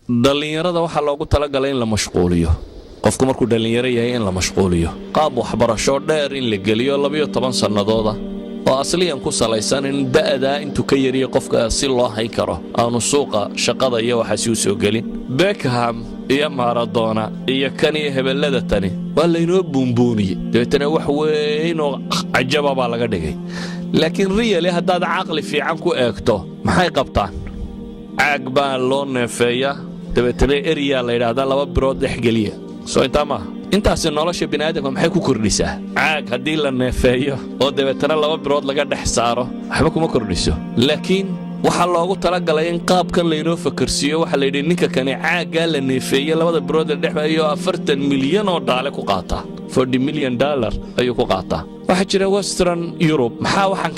dhalinyarada waxa loogu talagalay in la mashquuliyo qofku markuu dhalinyaro yahay in la mashquuliyo qaab waxbarasho dheer in la geliyo 12 sanadooda oo asliyan ku salaysan in da'da intuu ka yariyo qofka si loo hay karo aanu suuqa shaqada iyo waxa si soo gelin Beckham iyo Maradona iyo kan iyo hebelada tani waa la inoo buunbuuniyay deetana wax weyn oo ajaba baa laga dhigay laakiin really haddaad aqli fiican ku eegto maxay qabtaan caag baa loo neefeeyaa deetana area la yiraahdo laba birood dhex geliya soo intaas nolosha bini'aadamka maxay ku kordhisaa caag hadii la neefeeyo oo deetana laba birood laga dhex saaro waxba kuma kordhiso laakiin waxa loogu talagalay in qaabkan la inoo fakarsiyo waxa la yidhi ninka kani caaga la neefeeyo labada birood dhexeeyo 40 milyan oo dollar ku qaata $40 million ayuu ku qaataa waxa jira Western Europe maxaa waxan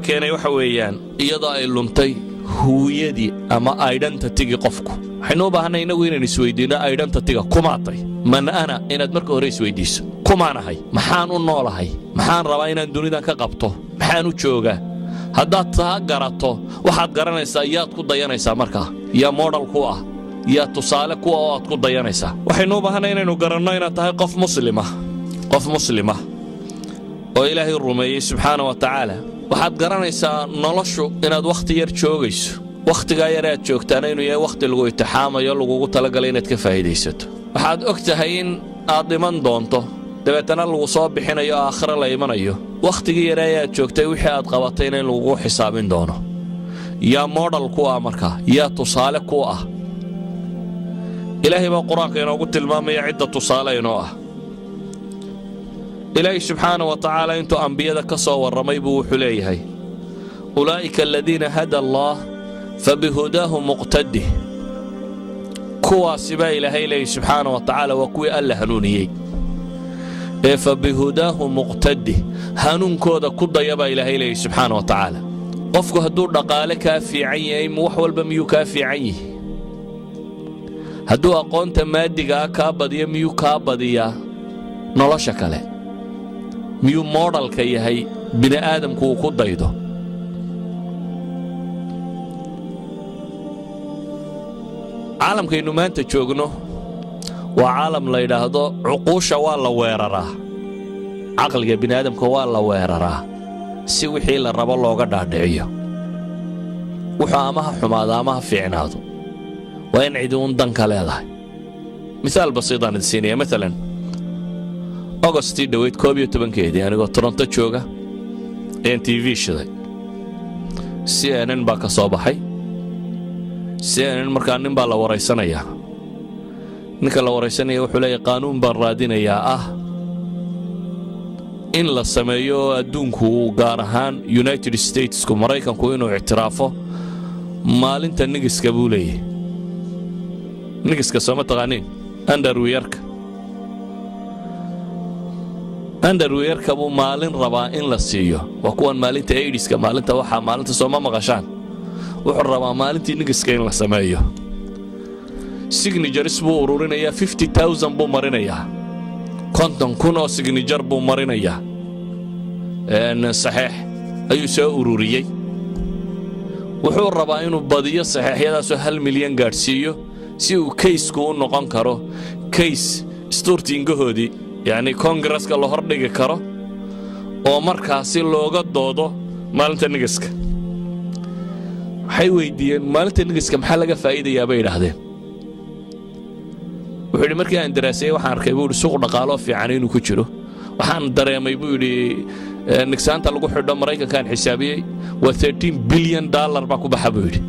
keenay waxa weeyaan iyadoo ay luntay huwiyadii ama identity-ga qofku waxaynu u baahanay inagu inaan isweydiino identity-ga kumaatay man ana inaad marka hore isweydiiso kumaanahay maxaan u noolahay maxaan rabaa inaan dunidan ka qabto maxaan u joogaa haddaad taa garato waxaad garanaysaa yaad ku dayanaysaa markaa yaa model ku ah yaa tusaale ku ah oo aad ku dayanaysaa waxaynu u baahanay inaynu garanno inaad tahay qof muslima oo Ilaahay rumeeyay subxaanahu wa ta'ala waxaad garanaysaa noloshu inaad waqti yar joogayso waqtiga yar aad joogtaan inuu yahay waqti lagu imtixaamayo lagu talagalay inaad ka faa'iideysato waxaad ogtahay in aad dhiman doonto dabeetana lagu soo bixinayo aakhira la imanayo waqtiga yar aad joogtay wixii aad qabatay in lagu xisaabin doono yaa model ku ah markaa yaa tusaale ku ah Ilaahay baa quraanka inoogu tilmaamaya cidda tusaale inoo ah إلهي سبحانه وتعالى أنتو أنبياء كسوا والرميب وحليهي أولئك الذين هدى الله فبهداه مقتده كوا سبا إلهي سبحانه وتعالى وكوي ألا هنونيي فبهداه مقتده هنون كودا كودا يبا إلهي سبحانه وتعالى قفكو هدور دقالك في عيه موحول بميو كافي عيه هدو أقونت مادقا كابديا ميو كابديا نلاشك له miyuu modelka yahay bini aadamku ku daydo caalamkaynu maanta joogno waa caalam la yiraahdo uquusha waa la weeraraa aqliga bini aadamka waa la weeraraa si wixii la rabo looga dhaadhiciyo wuxuu amaha xumaada amaha fiicnaado waa in cid uun dan ka leedahay misaal basiid aan siinaya mesela August dawid 12 anigoo Toronto jooga NTV shiday CNN baa ka soo baxay CNN markaa nin baa la wareysanaya ninka la wareysanaya wuxuu leeyahay qaanuun baan raadinayaa in la sameeyo adduunku gaar ahaan United States ku Mareykanku inuu ictiraafo maalinta nigiska buu leeyahay nigiska soo taqaaniin underwear-ka buu maalin rabaa in la siiyo waa kuwan maalinta AIDS-ka maalinta waxa maalinta soo ma maqashaan wuxuu rabaa maalintii nigiska in la sameeyo signatures buu ururinaya 50,000 buu marinaya konton kun oo signature buu marinaya saxiix ayuu soo ururiyay wuxuu rabaa inuu badiyo saxiixyadaas 1 milyan gaarsiiyo si uu case-ku u noqon karo case stortingahoodii يعني كونغرس كله هردق كرو ومركز لوجا دودو مالنت نجسك حيويدين مالنت نجسك محلقة فائدة يا بيد هذين وحدي مركز عند دراسة وحن ركبوا السوق نقالوا في عنين وكشرو وحن دري ما يبولي نكسان تلقوا حدا مريكا كان حسابي $13 billion باكو بحبولي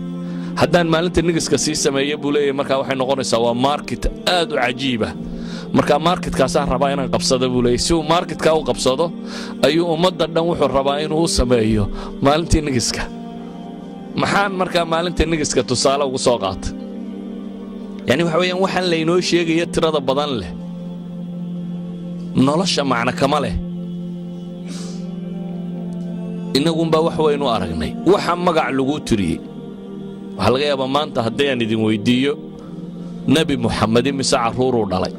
هدان مالنت نجسك سيسا ما يبولي مركز وحن نقول سوا ماركت آدو عجيبة marka marketkaas rabaa inaan qabsado buu leeyahay si uu marketka u qabsado ayuu ummadda dhan wuxuu rabaa inuu sameeyo maalintii nigiska maxaan marka maalintii nigiska tusaale ugu soo qaatay yani waxa weeyaan waxaan la inoo sheegay tirada badan leh nolosha macna kama leh inagu baa wax weyn u aragnay waxa magac lagu tiriyay waxa laga yaabaa maanta haddii aan idin weydiiyo nabi Muhammad mise caruur u dhalay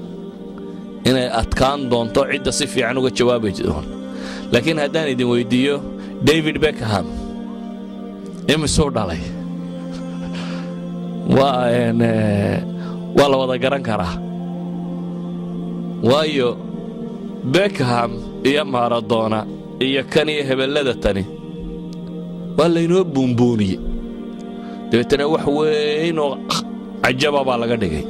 inay adkaan doonto cidda si fiican uga jawaabi doon laakiin haddaan idin weydiiyo David Beckham imisoo dhalay waa la wada garan karaa waayo Beckham iyo Maradona iyo kan iyo hebelada tani waa laynoo buunbuuniyey dabeetana wax weyn oo cajaba baa laga dhigay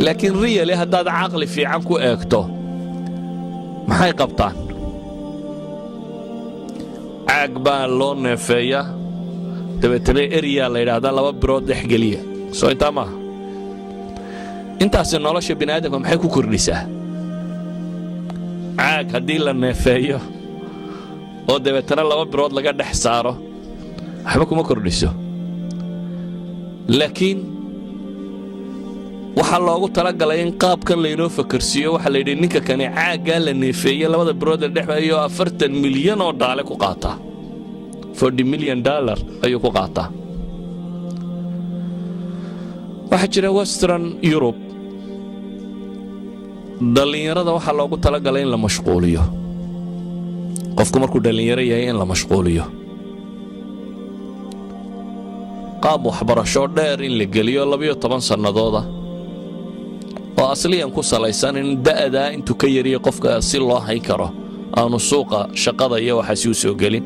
laakiin really haddaad caqli fiican ku eegto maxay qabtaan caag baa loo neefeeyaa dabeetana area la yidhaahdaa laba birood dhex geliya soo intaa maaha intaasi nolosha bini'aadamka maxay ku kordhisaa caag haddii la neefeeyo oo dabeetana laba birood laga dhex saaro waxba kuma kordhiso laakiin waxaa loogu talagalay in qaabkan laynoo fakarsiiyo waxaa la yidhi ninka kani caaggaa la neefeeyey labada birood la dhexeeyo $40 milyan oo daale ku qaataa $40 million ayuu ku qaataa waxaa jira Western Europe dhalinyarada waxaa loogu talagalay in la mashquuliyo qofku markuu dhalinyaro yahay in la mashquuliyo qaab waxbarasho dheer in la geliyo 12 sannadooda oo asliyan ku salaysan in da'da intuu ka yariyo qofka si loo hay karo aanu suuqa shaqada iyo waxa si soo gelin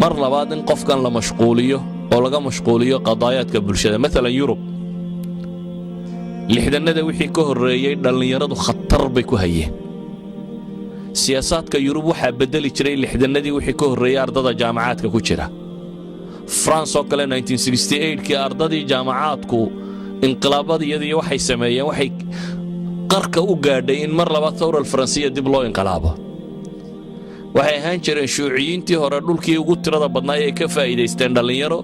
mar labaad in qofkan la mashquuliyo oo laga mashquuliyo qadaayaadka bulshada mesela Yurub lixdanada wixii ka horeeyay dhalinyaradu khatar bay ku hayeen siyaasadka Yurub waxa bedeli jiray lixdanadii wixii ka horeeyay ardada jaamacaadka ku jira France oo kale 1968kii ardadii jaamacaadku inqilaabadii waxay sameeyeen waxay qarka u gaadhay in mar labaad thawra Faransiya dib loo inqilaabo waxay ahaan jireen shuuciyiintii hore dhulkii ugu tirada badnaa ee ka faa'iideysteen dhalinyaro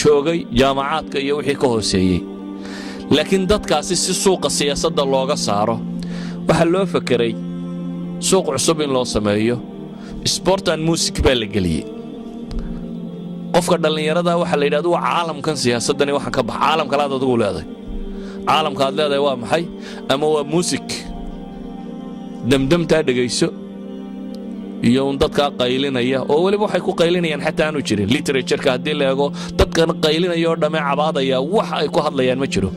joogay jaamacaadka iyo wixii ka hooseeyay laakiin dadkaasi si suuqa siyaasadda looga saaro waxa loo fakiray suuq cusub in loo sameeyo sport and music baa la geliyay qofka dhalinyarada waxa la yiraahdo caalamkan siyaasadani waxa ka bax caalamka la adigu leedahay caalamka aad leedahay waa maxay ama waa music damdamta dhageyso iyo dadka qaylinaya oo waliba waxay ku qaylinayaan xataa aanu jirin literature-ka hadii la eego dadkan qaylinaya oo dhamay cabaadaya wax ay ku hadlayaan ma jiro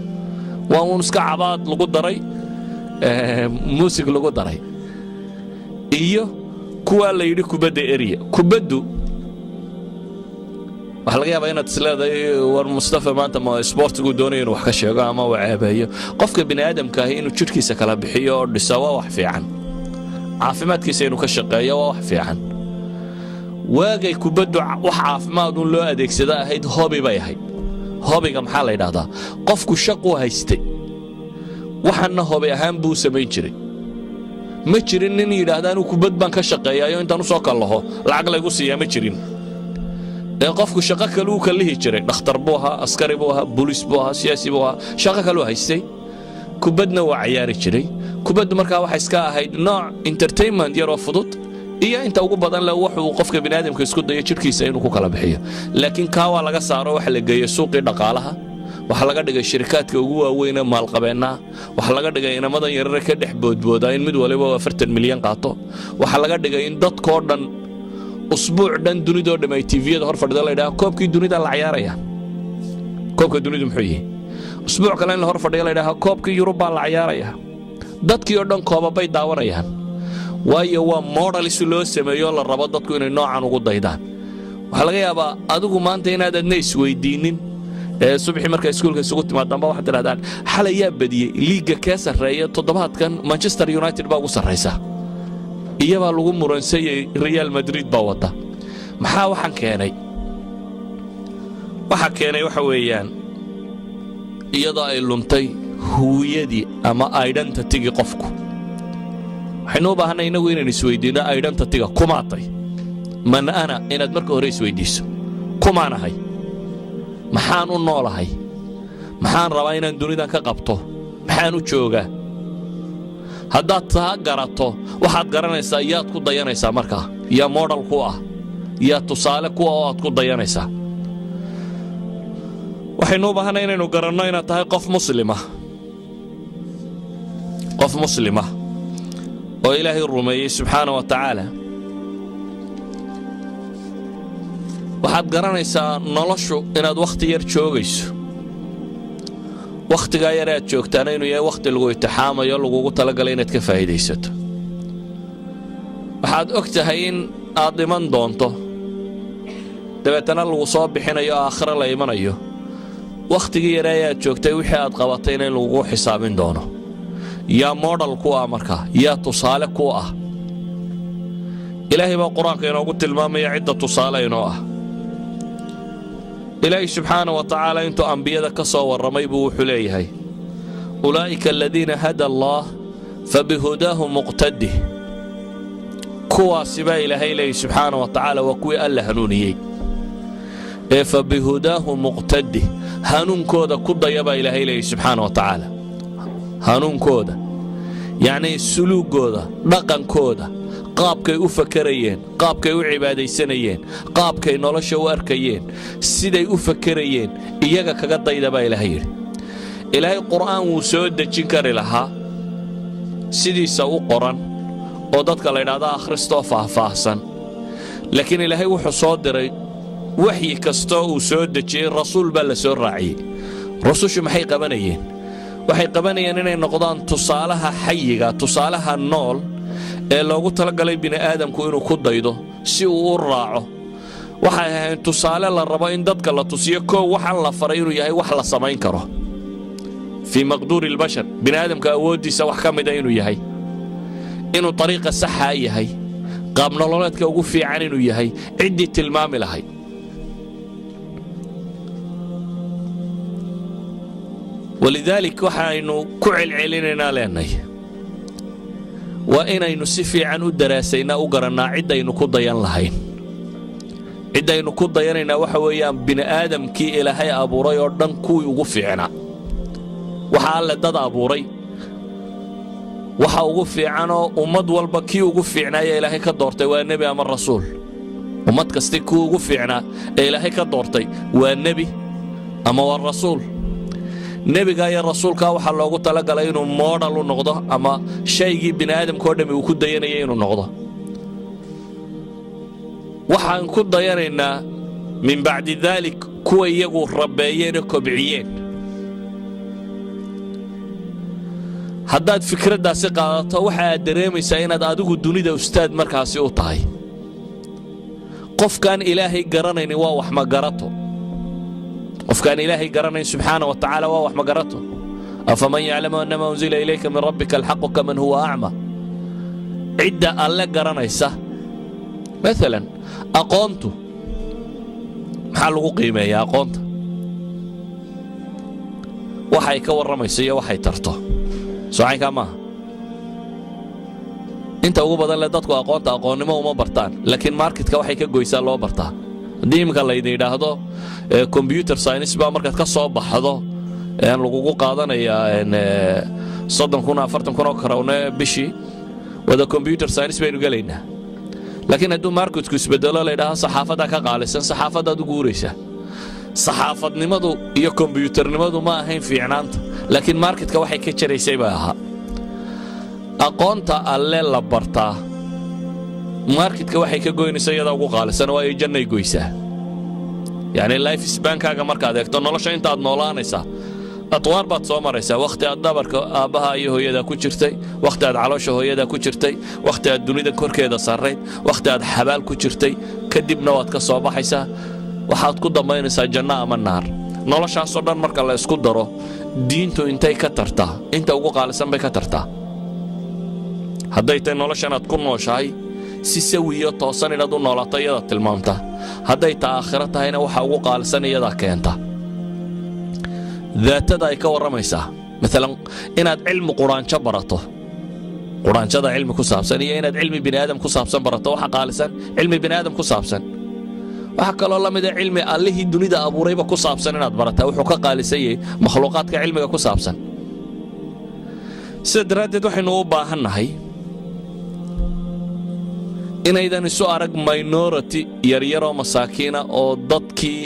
waa uun iska cabaad lagu daray music lagu daray iyo kuwa la yiri kubadda area kubaddu waxa laga yaabaa inaad isleedahay war Mustafa maanta ma sportigu doonayo inuu wax ka sheego ama uu caabayo qofka bini'aadamka ah inuu jirkiisa kala bixiyo oo dhisawa wax fiican caafimaadkiisa inuu ka shaqeeyo waa wax fiican waagay kubaddu wax caafimaad uu loo adeegsada ahayd hobby bay ahayd hobbyga maxaa la yiraahdaa qofku shaqo haystay waxana hobby ahaan buu sameyn jiray ma jirin nin yiraahdo inuu kubad baan ka shaqeeyayo intaan soo kalaho lacag lagu siiyaa ma jirin qofku shaqo kale uu kalihi jiray dhakhtar buu ahaa askari buu ahaa booliis buu ahaa siyaasi buu ahaa shaqo kale uu haystay kubadna waa ciyaari jiray kubaddu markaa waxa iska ahayd nooc entertainment yar oo fudud iyo inta ugu badan la wuxuu qofka bini'aadamka isku dayo jirkiisa inuu ku kala bixiyo laakiin ka waa laga saaro waxa la geeyo suuqii dhaqaalaha waxa laga dhigay shirkadka ugu waaweyn ee maalqabeena waxa laga dhigay inamadan yaryar ka dhex boodbooda in mid waliba 40 milyan qaato waxa laga dhigay in dadkoo dhan usbuuc dhan dunida oo dhamay TV-yada hor fadhida la yiraahdo koobkii dunida la ciyaaraya koobka dunida muxuu yahay usbuuc kale in la hor fadhiyo la yiraahdo koobkii Yurub baa la ciyaaraya dadkii oo dhan koobabay daawanayaan waayo waa model si loo sameeyo la rabo dadku inay noocan ugu daydaan waxa laga yaabaa adigu maanta inaad adna isweydiinin subaxii markay iskuulka isugu timaadaan waxa tirahdaan xalaya badiyay liiga ka sareeya toddobaadkan Manchester United baa ugu sareysa iyaba lagu muransay Real Madrid baa wada maxaa waxan keenay waxa weeyaan iyadoo ay luntay huwiyadii ama identity-ga qofku waxaynu u baahanay inagu inaan isweydiino identity-ga kumaatay man ana inaad marka hore isweydiiso kumaanahay maxaan u noolahay maxaan rabaa inaan dunidan ka qabto maxaan u joogaa haddaad taa garato waxaad garanaysaa yaad ku dayanaysaa markaa yaa model ku ah yaa tusaale ku ah oo aad ku dayanaysaa waxaynu u baahanay inaynu garanno inaad tahay qof muslima oo Ilaahay rumeeyay subxaanahu wa ta'ala waxaad garanaysaa noloshu inaad waqti yar joogayso wakhtigaa yar aad joogtaana inuu yahay wakhti lagu itixaamayo lagugu talagalay inaad ka faa'iidaysato waxaad og tahay in aad dhiman doonto dabeetana lagu soo bixinayo aakhira la imanayo wakhtigii yar aad joogtay wixii aad qabatayna in lagugu xisaabin doono yaa model ku ah markaa yaa tusaale ku ah ilaahay baa qur-aanka inoogu tilmaamaya cidda tusaale inoo ah إلهي سبحانه وتعالى أنتو أنبياء كصور رميبو وحليهي أولئك الذين هدى الله فبهداه مقتده كوا سبا إلهي إلهي سبحانه وتعالى وكوي ألا هنونيي فبهداه مقتده هنون كودا كودا يبا إلهي إلهي سبحانه وتعالى هنون كودا يعني السلوك كودا رقم كودا qaabkay u fakarayeen qaabkay u cibaadaysanayeen qaabkay nolosha u arkayeen siday u fakarayeen iyaga kaga dayda baa ilaahay yiri ilaahay qur'aan uu soo dejin kari lahaa sidiisa u qoran oo dadka la yiraahdo akhristo faahfaahsan laakiin ilaahay wuxuu soo diray waxyi kasto uu soo dejiyay rasuul baa la soo raaciyay rasuushu maxay qabanayeen waxay qabanayeen inay noqdaan tusaalaha xayiga tusaalaha nool ee loogu talagalay bini aadamku inuu ku daydo si uu u raaco waxay ahayn tusaale la rabo in dadka la tusiyo koo waxaan la faray inuu yahay wax la samayn karo fi maqduuri albashar bini aadamka awoodiisa wax ka mid ah inuu yahay inuu dariiqa saxa yahay qaab nololeedka ugu fiican inuu yahay ciddii tilmaami lahay ولذلك waxaaynu ku celcelinayna leenahay وإنaynu si fiican u daraasayna u garanaa cidaynu ku dayan lahayn cidaynu ku dayanayna waxa weeyaan bini aadamkii ilaahay abuuray oo dhan kuwii ugu fiicnaa waxa alle dad abuuray waxa ugu fiicanoo ummad walba kii ugu fiicnaaya ilaahay ka doortay waa nebi ama rasuul ummad kasta kii ugu fiicnaa ee ilaahay ka doortay waa nebi ama waa rasuul nebiga iyo rasuulka waxa loogu talagalay inuu model u noqdo ama shaygii bini aadamka oo dhami uu ku dayanayay inuu noqdo waxaan ku dayanaynaa min bacdi dalik kuwa iyagu rabbeeyeen oo kobciyeen haddaad fikraddaasi qaadato waxa aad dareemaysaa inaad adigu dunida ustaad markaasi u tahay qofkaan ilaahay garanaynin waa wax ma garato وفكان إلهي قرنين سبحانه وتعالى ووح مقرته أفمن يعلم أنما أنزل إليك من ربك الحق كمن هو أعمى عدة الله قرنيسة مثلا أقونت محلو قيمة يا أقونت وحي كور رميسية وحي ترته سوعي كما انت ugu badan la dadku aqoonta aqoonnimo uma bartaan laakiin marketka waxay ka goysaa loo bartaa diimka la yiraahdo computer science ba markaad ka soo baxdo aan lagu qaadanaya 30,000 40,000 krone bishi wada computer science baynu galeynaa laakiin hadduu marketku isbedelo la yiraahdo saxaafada ka qaalisan saxaafada u guuraysa saxaafadnimadu iyo computer-nimadu ma ahayn fiicnaanta laakiin marketka waxay ka jaraysay baa ahaa aqoonta alle la bartaa marketka waxay ka goynaysaa iyada ugu qaalisan oo ay jannay goysaa يعني لايف سبان كاغا markaad eegto nolosha inta aad noolaanaysa atwaar baad soo maraysaa waqti aad dabarka aabaha iyo hooyada ku jirtay waqti aad caloosha hooyada ku jirtay waqti aad dunida korkeeda saareed waqti aad xabaal ku jirtay kadibna waad ka soo baxaysaa waxaad ku damaynaysaa janno ama naar noloshaas oo dhan marka la isku daro diintu intay ka tartaa inta ugu qaalisan bay ka tartaa hadday tay noloshan aad ku nooshahay si sawiyo toosan inaad u noolaato iyada tilmaamta hadday ta aakhira tahayna waxa ugu qaalisan iyada keenta daatada ay ka waramaysaa مثلا inaad cilmi quraanjo barato quraanjada cilmi ku saabsan iyo inaad cilmi bini aadam ku saabsan barato waxa qaalisan cilmi bini aadam ku saabsan waxa kaloo la mid ah cilmi allahi dunida abuurayba ku saabsan inaad barato wuxuu ka qaalisan yahay makhluuqaadka cilmiga ku saabsan sidaradeed waxaynu u baahannahay inaydan isu arag minority yaryaroo masaakiina oo dadkii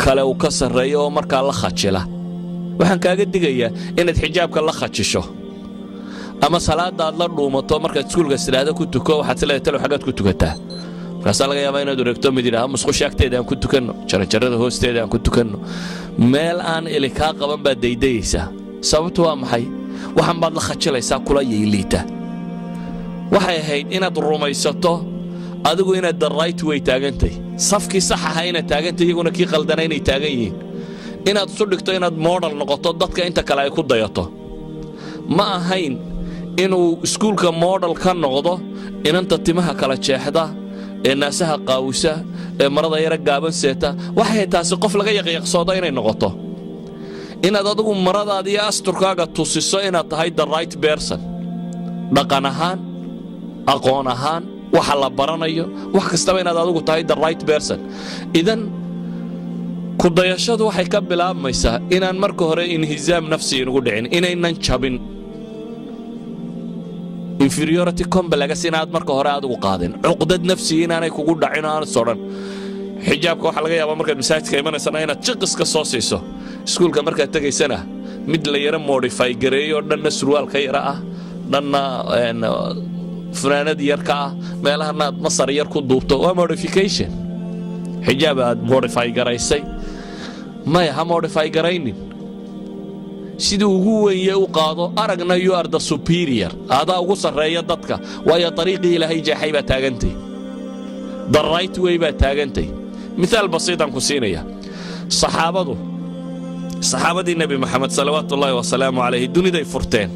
kale uu ka sarreeyo oo markaa la khajila waxaan kaaga digayaa inaad xijaabka la khajisho ama salaada aad la dhuumato markaad iskuulka salaada ku tuko waxaad leedahay xagaad ku tukataa markaasaa laga yaabaa inaad wareegto mid yidhaha musqusha agteeda aan ku tukanno jarajarada hoosteeda aan ku tukanno meel aan eli kaa qaban baad daydayaysaa sababtu waa maxay waxaan baad la khajilaysaa kula yeeliita waxay ahayd inaad rumaysato adigu inaad the right way taagantay safkii sax ahaa inaad taagantay iyaguna kii qaldana inay taagan yihiin inaad isu dhigto inaad model noqoto dadka inta kale ay ku dayato ma ahayn inuu iskuulka model ka noqdo inanta timaha kala jeexda ee naasaha qaawisa ee marada yara gaaban seeta waxay taasi qof laga yaqyaqsoodo inay noqoto inaad adigu maradaada iyo asturkaaga tusiso inaad tahay the right person dhaqan ahaan aqoon ahaan waxa la baranayo wax kastaba inaad adigu tahay the right person idan ku dayashadu waxay ka bilaabmaysaa inaan marka hore inhizaam nafsi inugu dhicin inaynan jabin inferiority complex inaad marka hore adigu qaadin cuqdad nafsi inaanay kugu dhacin aan sodhan xijaabka waxa laga yaabaa markaad masaajidka imanaysana inaad jiqis ka soo siiso iskuulka markaad tagaysana mid la yara modify gareeyo dhanna surwaalka yara ah dhanna funaanad yar ka ah meelahana aad masar yar ku duubto waa modification xijaab aad modify garaysay maya ha modify garaynin siduu ugu weeye u qaado aragna you are the superior adaa ugu sarreeya dadka waayo dariiqii ilaahay jeexay baa taagantay the right way baa taagantay miaal basiitan ku siinaya saxaabadii nebi maxamed salawaatullaahi wasalaamu calayhi duniday furteen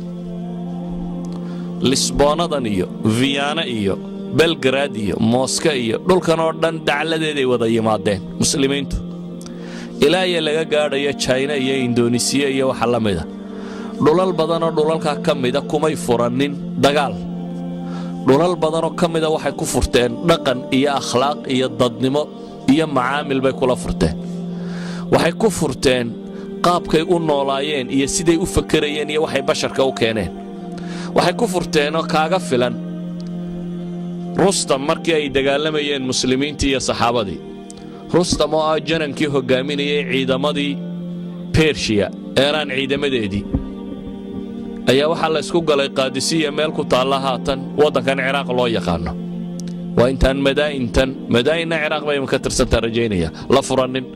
lisboonadan iyo viyaana iyo belgrad iyo mooska iyo dhulkan oo dhan dacladeeday wada yimaadeen muslimiintu ilaa iyo laga gaadhayo china iyo indonesiya iyo waxa la mida dhulal badanoo dhulalkaa ka mida kumay furanin dagaal dhulal badanoo ka mida waxay ku furteen dhaqan iyo akhlaaq iyo dadnimo iyo macaamil bay kula furteen waxay ku furteen qaabkay u noolaayeen iyo siday u fakarayeen iyo waxay basharka u keeneen waxay ku furteenoo kaaga filan rustam markii ay dagaalamayeen muslimiintii iyo saxaabadii rustam oo ah janankii hogaaminayay ciidamadii bershiya eeraan ciidamadeedii ayaa waxaa la isku galay qaadisiya meel ku taalla haatan waddankan ciraaq loo yaqaano waa intaan madaa'inna ciraaq bay ka tirsantaa rajaynaya la furanin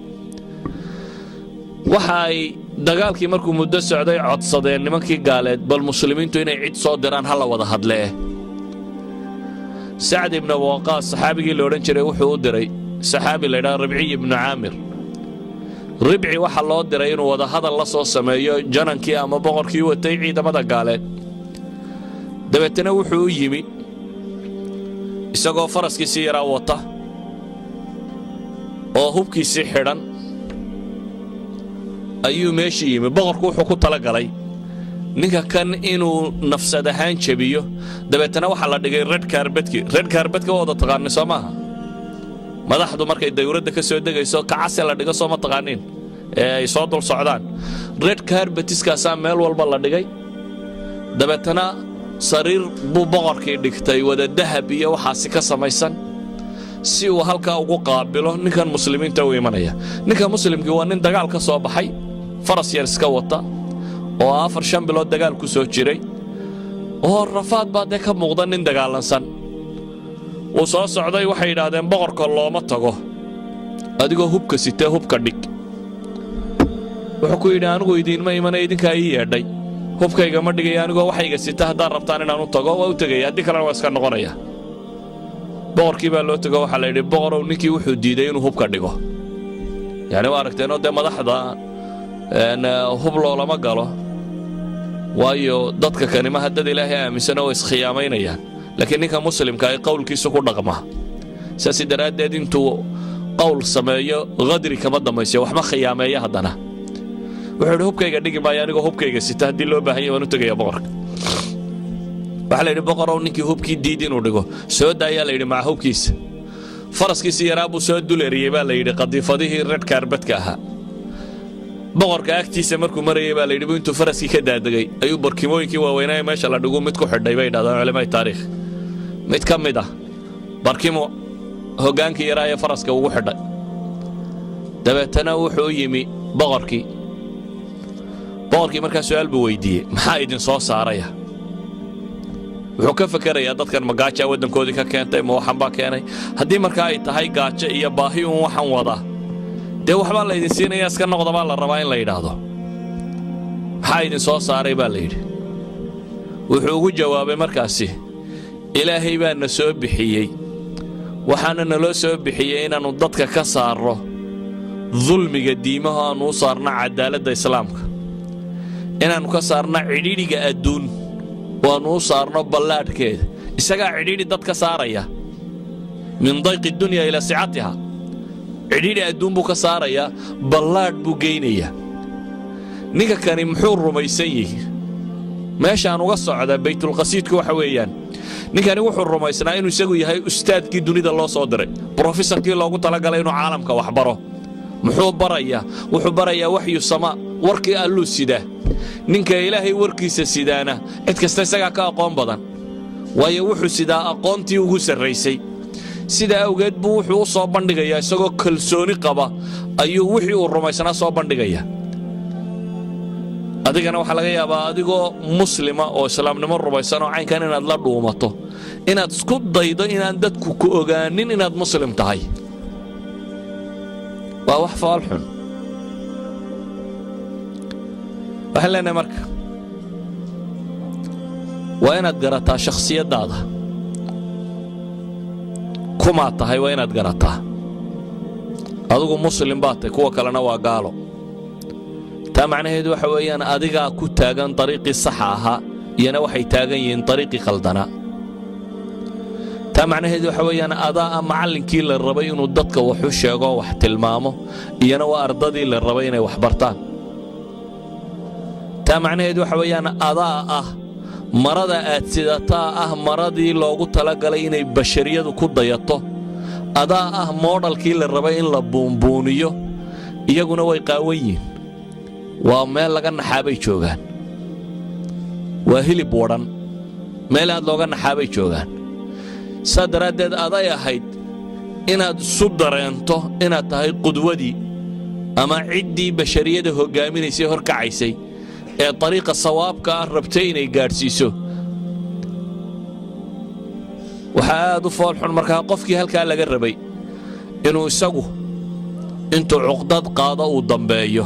waxa ay dagaalkii markuu muddo socday codsadeen nimankii gaaleed bal muslimiintu inay cid soo diraan ha la wada hadlee sacd ibnu waqaas saxaabigii la odhan jiray wuxuu u diray saxaabi la yidhaha ribciy ibnu caamir ribci waxa loo diray inuu wada hadal la soo sameeyo janankii ama boqorkii watay ciidamada gaaleed dabeetana wuxuu u yimi isagoo faraskiisii yaraa wata oo hubkiisii xidhan ayuu meeshii yimi boqorku wuxuu ku talagalay ninka kan inuu nafsad ahaan jabiyo dabeetana waxa la dhigay red carpetka wada taqaanay soo maaha madaxdu markay dawladda ka soo degayso kacase la dhigo soo ma taqaanin ee ay soo dul socdaan red carpetiskaasaa meel walba la dhigay dabeetana sariir buu boqorkii dhigtay wada dahab iyo waxaasi ka samaysan si uu halkaa ugu qaabilo ninkan muslimiinta u imanaya ninka muslimkii waa nin dagaal ka soo baxay faras yar iska wata oo 4-5 bilood dagaal ku soo jiray oo rafaad baa ka muuqda nin dagaalansan uu soo socday waxay yidhaahdeen boqorka looma tago adigoo hubka sitee hubka dhig wuxuu ku yidhi anigu idiinma imana idinkaa ii yeedhay hubkayga ma dhigaya anigoo waxayga sita haddaan rabtaan inaan u tago waa u tegaya haddii kalena waa iska noqonaya boqorkii baa loo tego waxaa la yidhi boqorow ninkii wuxuu diiday inuu hubka dhigo yani waa aragteenoo dee madaxda hub loolama galo waayo dadka kanima haddad ilaahay aaminsan oo iskhiyaamaynayaan laakiin ninka muslimka ay qowlkiisu ku dhaqma saasi daraaddeed intuu qowl sameeyo qadri kama dambaysiyo waxma khiyaameeya haddana wuxuu yidhi hubkayga dhigi maayo anigoo hubkayga sita haddii loo baahan yahay waan u tegaya boqorka waxaa la yidhi boqorow ninkii hubkii diid inuu dhigo soo daayaa la yidhi maca hubkiisa faraskiisii yaraa buu soo dul eriyey baa la yidhi qadiifadihii red carpetka ahaa boqorka agtiisa markuu marayay baa la yidhi intuu faraskii ka daadegay ayuu barkimooyinkii waaweynaa meesha la dhigu mid ku xidhay bay yidhahdaan culimada taariikh mid ka mid ah barkimo hoggaankii yaraa ee faraska ugu xidhay dabeetana wuxuu yimi boqorkii markaa su'aal buu weydiiyey maxaa idin soo saaraya wuxuu ka fakarayaa dadkan ma gaaja waddankoodii ka keentay ma waxan baa keenay haddii markaa ay tahay gaajo iyo baahi uun waxan wada dee waxbaa laydin siinaya iska noqda baa la rabaa in la yidhaahdo maxaa idin soo saaray baa la yidhi wuxuu ugu jawaabay markaasi ilaahay baa na soo bixiyey waxaana naloo soo bixiyey inaannu dadka ka saarro dulmiga diimaha aannu u saarno cadaaladda islaamka inaannu ka saarno cidhiidhiga adduun oo aannu u saarno ballaadhkeeda isagaa cidhiidhi dad ka saaraya min dayqi dunya ilaa sicatiha cidhiidhi adduun buu ka saarayaa ballaadh buu geynayaa ninka kani muxuu rumaysan yihi meeshaan uga socda baytulqasiidku waxa weeyaan ninkani wuxuu rumaysnaa inuu isagu yahay ustaadkii dunida loo soo diray brofesorkii loogu talagalay inuu caalamka wax baro muxuu barayaa wuxuu barayaa waxyu samaa warkii alluu sidaa ninka ilaahay warkiisa sidaana cid kasta isagaa ka aqoon badan waayo wuxuu sidaa aqoontii ugu sarraysay sidaa awgeed buu wuxuu u soo bandhigayaa isagoo kalsooni qaba ayuu wixii uu rumaysnaa soo bandhigayaa adigana waxaa laga yaabaa adigoo muslima oo islaamnimo rumaysan oo caynkan inaad la dhuumato inaad isku daydo inaan dadku ku ogaanin inaad muslim tahay waa wax faal xun waxaan leenahay marka waa inaad garataa shakhsiyaddaada kumaad tahay waa inaad garataa adigu muslim baad tahay kuwa kalena waa gaalo taa macnaheedu waxa weeyaan adigaa ku taagan dariiqii saxa ahaa iyana waxay taagan yihiin dariiqii qaldanaa taa macnaheedu waxa weeyaan adaa macallinkii la rabay inuu dadka wax u sheego wax tilmaamo iyana waa ardadii la rabay inay wax bartaan taa macnaheedu waxa weeyaan adaa marada aad sidataa maradii loogu talagalay inay bashariyadu ku dayato adaa moodhalkii la rabay in la buunbuuniyo iyaguna way qaawan yihiin waa meel laga naxaabay joogaan waa hilib wadhan meel aad looga naxaabay joogaan saa daraaddeed aday ahayd inaad isu dareento inaad tahay qudwadii ama ciddii bashariyada hoggaaminaysay horkacaysay ee dariiqa sawaabka rabtay inay gaadhsiiso waxaa aad u foolxun markaa qofkii halkaa laga rabay inuu isagu intuu cuqdad qaado uu dambeeyo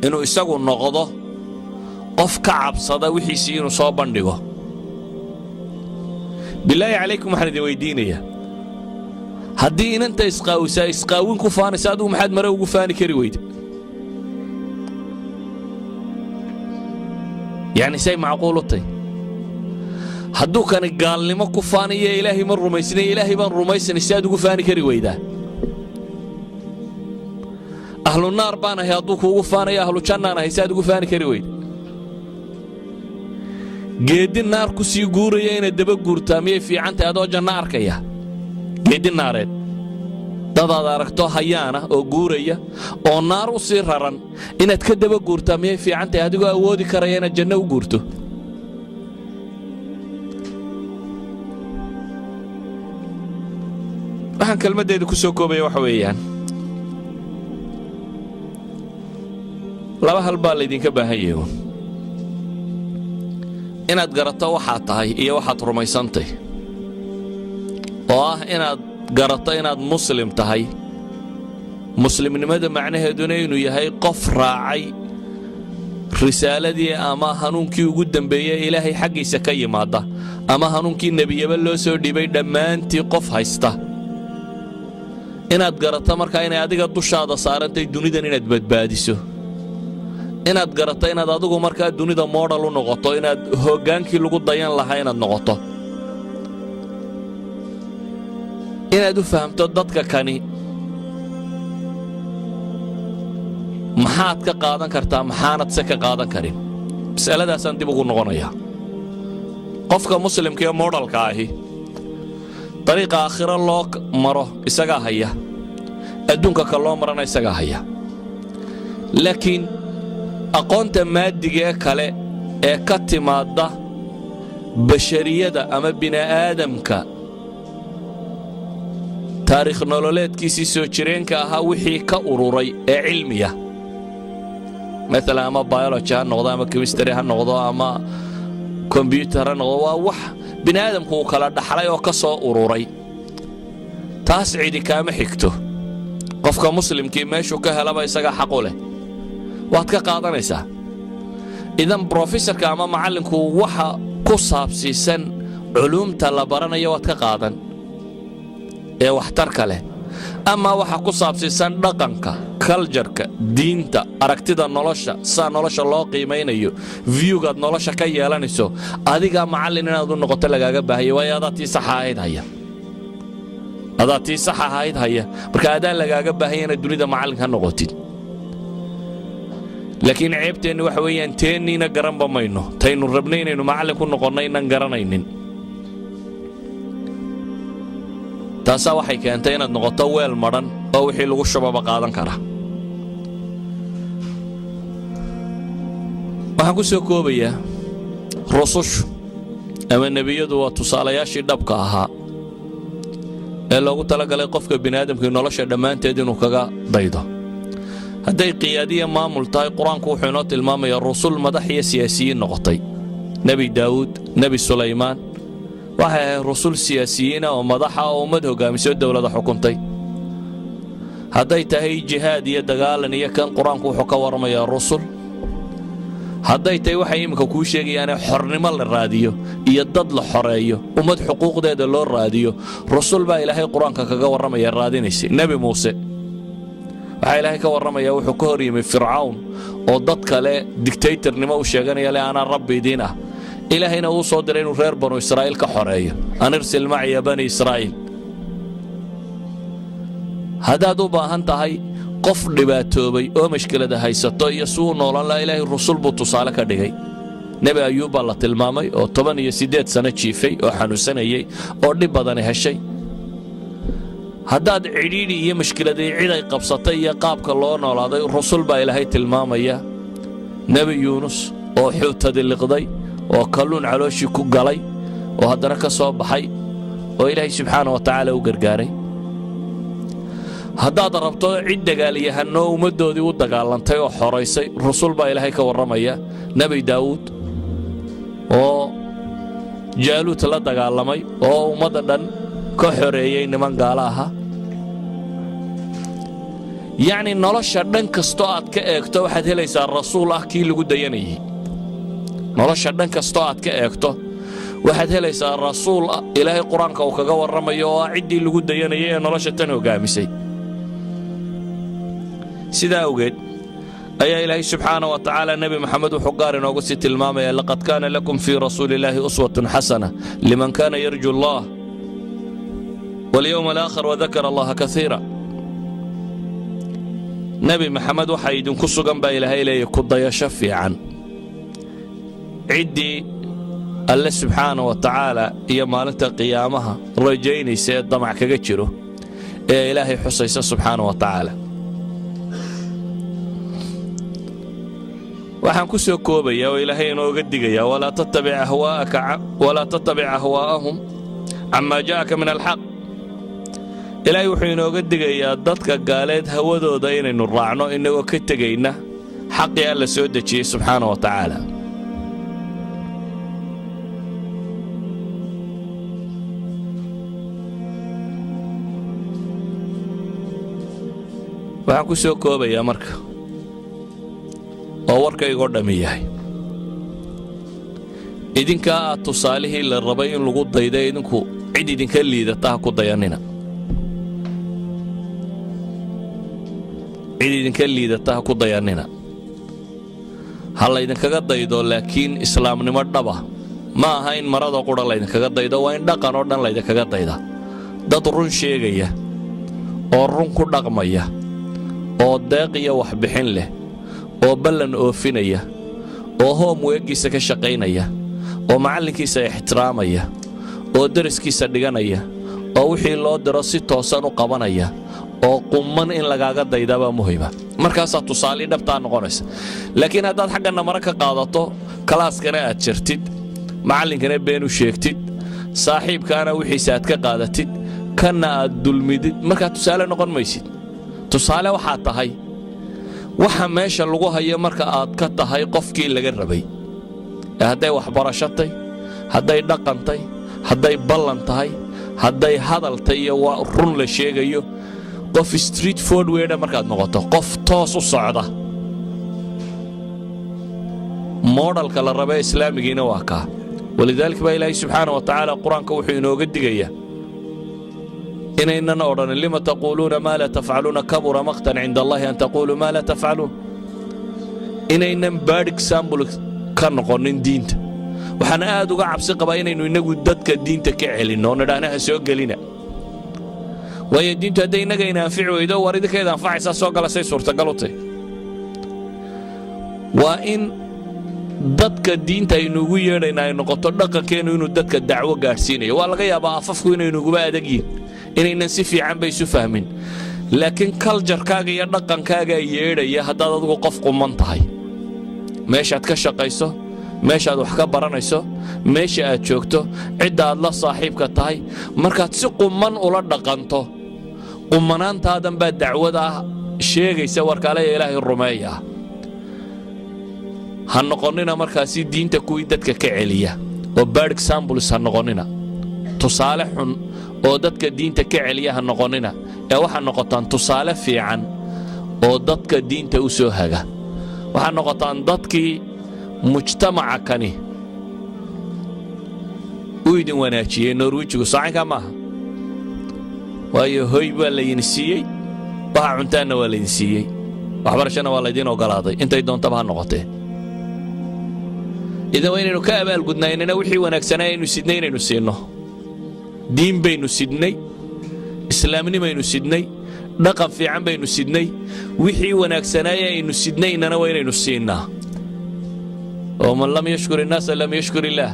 inuu isagu noqdo qof ka cabsada wixiisii inuu soo bandhigo bilaahi calaykum waxaan idin weydiinayaa haddii inanta isqaawisaa isqaawin ku faanaysa adigu maxaad mare ugu faani kari weyda yacni say macquul u tahy hadduu kani gaalnimo ku faanaya ilaahay ma rumaysnay ilaahay baan rumaysanay si aad ugu faani kari weydaa ahlu naar baan ahay hadduu kuugu faanaya ahlu jannaan ahay si aad ugu faani kari weyda geeddi naar ku sii guuraya inaad daba guurtaa miyay fiican tahay adoo janno arkaya geeddi naareed dadaad aragto hayaana oo guuraya oo naar u sii raran inaad ka daba guurtaa miyay fiican tahay adigoo awoodi karaya inaad janno u guurto waxaan kelmaddeeda ku soo koobaya waxa weeyaan laba hal baa laydinka baahan yahay inaad garato waxaad tahay iyo waxaad rumaysantay oo inaad garato inaad muslim tahay muslimnimada macnaheeduna inuu yahay qof raacay risaaladii ama hanuunkii ugu dambeeyey ilaahay xaggiisa ka yimaada ama hanuunkii nebiyaba loo soo dhibay dhammaantii qof haysta inaad garato markaa inay adiga dushaada saarantay dunidan inaad badbaadiso inaad garato inaad adigu markaa dunida moodhal u noqoto inaad hoggaankii lagu dayan lahaa inaad noqoto inaad u fahamto dadka kani maxaad ka qaadan kartaa maxaanad se ka qaadan karin mas'aladaasaan dib ugu noqonayaa qofka muslimka ee moodhalka ahi dariiqa aakhiro loo maro isagaa haya adduunka ka loo marana isagaa haya laakiin aqoonta maadiga ee kale ee ka timaadda bashariyada ama bini'aadamka taariikh nololeedkiisii soo jireenka ahaa wixii ka ururay ee cilmiya maalan ama biology ha noqdo ama chemistry ha noqdo ama كمبيوترنا ووح بني آدم كو كلا دحلي وكسو أروري تاس عيدي كام حكته قفك مسلم كي ماشو كهلبا يسقى حقوله واتك قادنيسا إذن بروفيسور كاما معلم كو وحا كصاب سيسن علوم تلبرنا يواتك قادن إيه واحترك له أما وحا كصاب سيسن رقنك كالجرك دينتا أركتدا نولشا سا نولشا الله قيمينيو فيو قد نولشا كي يلانيسو أديقا معلم إنا دون نقطة لغاقة بهي ويا داتي صحايد هيا أداتي صحايد هيا بركا أدان لغاقة بهي أنا الدنيا معلم هنقطين لكن عيبتين وحويا تينينا قرن بمينو تينو ربنين إنو معلم كن نقرنين قرنين تاسا waxay keentay inaad noqoto weel maran oo wixii lagu shababa qaadan kara waxaan ku soo koobayaa rusushu ama nabiyadu waa tusaalayaashii dhabka ahaa ee loogu talagalay qofka bini'aadamka nolosha dhammaanteed inuu kaga daydo hadday qiyaadiye maamul tahay quraanku wuxuu inoo tilmaamayaa rusul madax iyo siyaasiyiin noqotay nabi daawud nabi sulaymaan waxay rusul siyaasiyiin oo madaxa oo ummad hogaamiso dawladda xukuntay hadday tahay jihaad iyo dagaalan iyo kan quraanku wuxuu ka waramayaa rusul hadday tahay waxay imika ku sheegayaan xornimo la raadiyo iyo dad la xoreeyo ummad xuquuqdeeda loo raadiyo rusul baa ilaahay quraanka kaga waramaya raadinaysa nabi muuse waxa ilaahay ka waramaya wuxuu ka hor yimid fircawn oo dad kale dictatornimo u sheeganaya ana rabbi diina إلهنا وصل إنه غير بنو إسرائيل كحرية أن أرسل معي بني إسرائيل هذا دوبا هنتا هاي قفل باتوبي أو مشكلة ده هاي ستو يسوع نولا لا إله الرسول بتصالك دقي نبي أيوب الله تلمامي أو طبعا يسيدات سنة شيفي أو حنو سنة يي أو بدني هالشيء هذا عيدي هي مشكلة دي عيدي قبصتي قابك الله نولا ده الرسول با إلهي تلمامي نبي يونس أو حوت هذا اللي قضي oo kalluun calooshii ku galay oo haddana ka soo baxay oo ilaahay subxaanahu wa tacaala u gargaaray haddaad rabto cid dagaalyahanno ummaddoodii u dagaalantay oo xoraysay rusul baa ilaahay ka warramaya nebi daawuud oo jaaluut la dagaalamay oo ummadda dhan ka xoreeyey niman gaala aha yacni nolosha dhan kastoo aad ka eegto waxaad helaysaa rasuul ah kii lagu dayanayay nolosha dhan kastoo aad ka eegto waxaad helaysaa rasuul ilaahay quraanka uu kaga warramayo oo ciddii lagu dayanayay ee nolosha tan hogaamisay sidaa awgeed ayaa ilaahay subxaanahu wa tacaala nebi maxamed wuxuu gaar inoogu sii tilmaamaya laqad kaana lakum fii rasuulillaahi uswatun xasana liman kaana yarju allah walyowma alaakhir wadakara allaha kaiira nebi maxamed waxaa idinku sugan baa ilaahay leeyahy ku dayasho fiican ciddii alle subxaanahu wa tacaala iyo maalinta qiyaamaha rajaynaysa ee damac kaga jiro ee ilaahay xusaysa subxaanahu wa tacaala waxaan ku soo koobayaa oo ilaahay inooga digayaa walaa tattabic ahwaa'ahum camaa jaa'aka min alxaq ilaahay wuxuu inooga digayaa dadka gaaleed hawadooda inaynu raacno inagoo ka tegayna xaqii alla soo dejiyey subxaanahu wa tacaala waxaan ku soo koobayaa marka oo warkaygoo dhammi yahay idinkaa aad tusaalihii la rabay in lagu dayda idinku cid idinka liidata ha ku dayanina cid idinka liidata ha ku dayanina ha laydinkaga daydo laakiin islaamnimo dhaba ma aha in marada qura laydinkaga daydo waa in dhaqan oo dhan laydinkaga dayda dad run sheegaya oo run ku dhaqmaya oo deeq iyo wax bixin leh oo ballan oofinaya oo hoomweegiisa ka shaqaynaya oo macallinkiisa ixtiraamaya oo dariskiisa dhiganaya oo wixii loo diro si toosan u qabanaya oo qumman in lagaaga daydabaa muhiima markaasaa tusaale dhabtaa noqonaysa laakiin haddaad xaggana mara ka qaadato kalaaskana aad jirtid macallinkana been u sheegtid saaxiibkaana wixiisa aad ka qaadatid kana aad dulmidid markaa tusaale noqon maysid tusaale waxaa tahay waxa meesha lagu hayo marka aad ka tahay qofkii laga rabay hadday waxbarashatay hadday dhaqantay hadday ballan tahay hadday hadaltay iyo run la sheegayo qof street forward markaad noqoto qof toos u socda modelka la raba islaamigiina waa ka walidaalka baa ilaahay subxaanahu wa tacaala quraanka wuxuu inooga digayaa inaynan odhan lima taquuluuna maa laa tafcaluuna kabura maqtan cinda allahi an taquluu maa laa tafcaluun inaynan bad example ka noqonin diinta waxaan aad uga cabsi qabaa inaynu inagu dadka diinta ka celinno nidhaahnaha soo gelina waayo diintu hadday innaga ina anfici weydo war idinkeeda anfacaysaa soo gala say suurtagal u tahay waa in dadka diinta aynuugu yeedhayna ay noqoto dhaqankeennu inuu dadka dacwo gaadhsiinayo waa laga yaabaa afafku inaynuguba adag yihin inaynan si fiican ba isu fahmin laakiin kaljarkaaga iyo dhaqankaagaa yeedhaya haddaad adigu qof quman tahay meeshaad ka shaqayso meeshaad wax ka baranayso meesha aad joogto cidda aad la saaxiibka tahay markaad si quman ula dhaqanto qumanaantaadan baa dacwada sheegaysa warkaale ee ilaahay rumeeya ha noqonina markaasi diinta kuwii dadka ka celiya oo bad examples ha noqonina tusaale xun oo dadka diinta ka celiya ha noqonina ee waxaa noqotaan tusaale fiican oo dadka diinta u soo haga waxaa noqotaan dadkii mujtamaca kani u idin wanaajiyey norwijigu saacinkaa maaha waayo hoy baa laydin siiyey waxa cuntaanna waa laydin siiyey waxbarashana waa laydin ogolaaday intay doontaba ha noqotee idan waa inaynu ka abaalgudnaynana wixii wanaagsanaa aynu sidnay inaynu siinno diin baynu sidnay islaamnimaynu sidnay dhaqan fiican baynu sidnay wixii wanaagsanaaye aynu sidnaynana waa inaynu siinnaa oo man lam yashkur innaasa lam yashkur illaah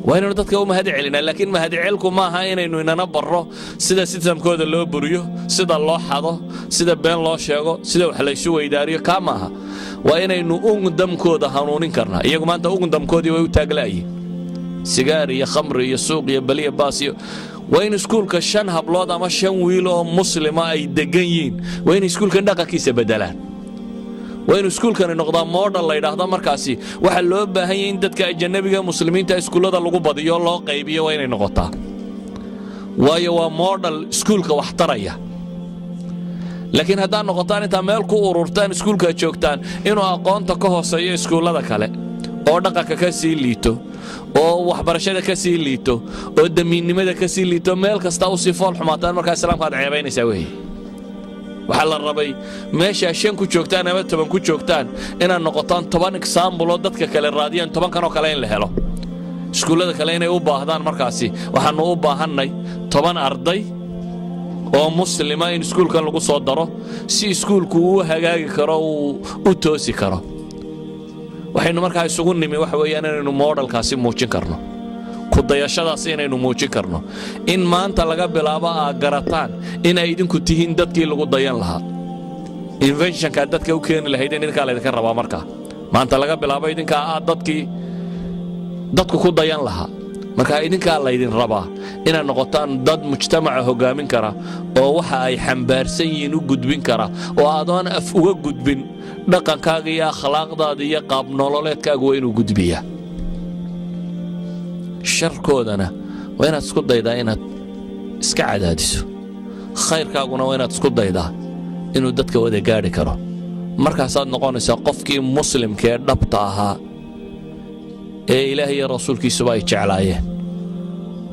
waa inaynu dadka u mahad celinaa laakiin mahadcelku maaha inaynu inana barro sida sistamkooda loo buriyo sida loo xado sida been loo sheego sida wax laysu weydaariyo kaa maaha waa inaynu ugundamkooda hanuunin karnaa iyagu maanta ugundamkoodii way u taagla'yiin sigaar iyo khamri iyo suuq iyo baliya baas iyo waa in iskuulka 5 hablood ama 5 wiil oo muslima ay degan yihiin waa in iskuulkan dhaqankiisa bedelaan waa in iskuulkani noqdaa model la yidhaahdo markaasi waxaa loo baahan yahay in dadka ajanabiga muslimiinta iskuullada lagu badiyo loo qaybiyo waa inay noqotaa waayo waa model iskuulka wax taraya laakiin haddaad noqotaan intaa meel ku ururtaan iskuulkaad joogtaan inuu aqoonta ka hooseeyo iskuullada kale oo dhaqanka ka sii liito oo waxbarashada ka sii liito oo damiinnimada ka sii liito meel kasta u sii fool xumaataan markaa islaamka aad ceebaynaysaa weeye waxaa la rabay meeshaa 5 ku joogtaan ama 10 ku joogtaan inaad noqotaan 10 example oo dadka kale raadiyaan 10 kanoo kale in la helo iskuullada kale inay u baahdaan markaasi waxaannu u baahannay 10 arday oo muslima in iskuulkan lagu soo daro si iskuulku uu hagaagi karo u toosi karo waxaynu markaa isugu nimi waxa weeyaan inaynu modelkaasi muujin karno ku dayashadaas inaynu muujin karno in maanta laga bilaabo aad garataan inay idinku tihiin dadkii lagu dayan lahaa inventionka dadka u keeni lahaydeen idinkaa laydinka rabaa markaa maanta laga bilaabo idinkaa aad dadku ku dayan lahaa markaa idinkaa laydin rabaa inaad noqotaan dad mujtamaca hoggaamin kara oo waxa ay xambaarsan yihiin u gudbin kara oo aadoon af uga gudbin dhaqankaaga iyo akhlaaqdaada iyo qaab nololeedkaaga waa inuu gudbiyaa sharkoodana waa inaad isku daydaa inaad iska cadaadiso khayrkaaguna waa inaad isku daydaa inuu dadka wada gaadhi karo markaasaad noqonaysaa qofkii muslimkee dhabta ahaa ee ilaahay iyo rasuulkiisuba ay jeclaayeen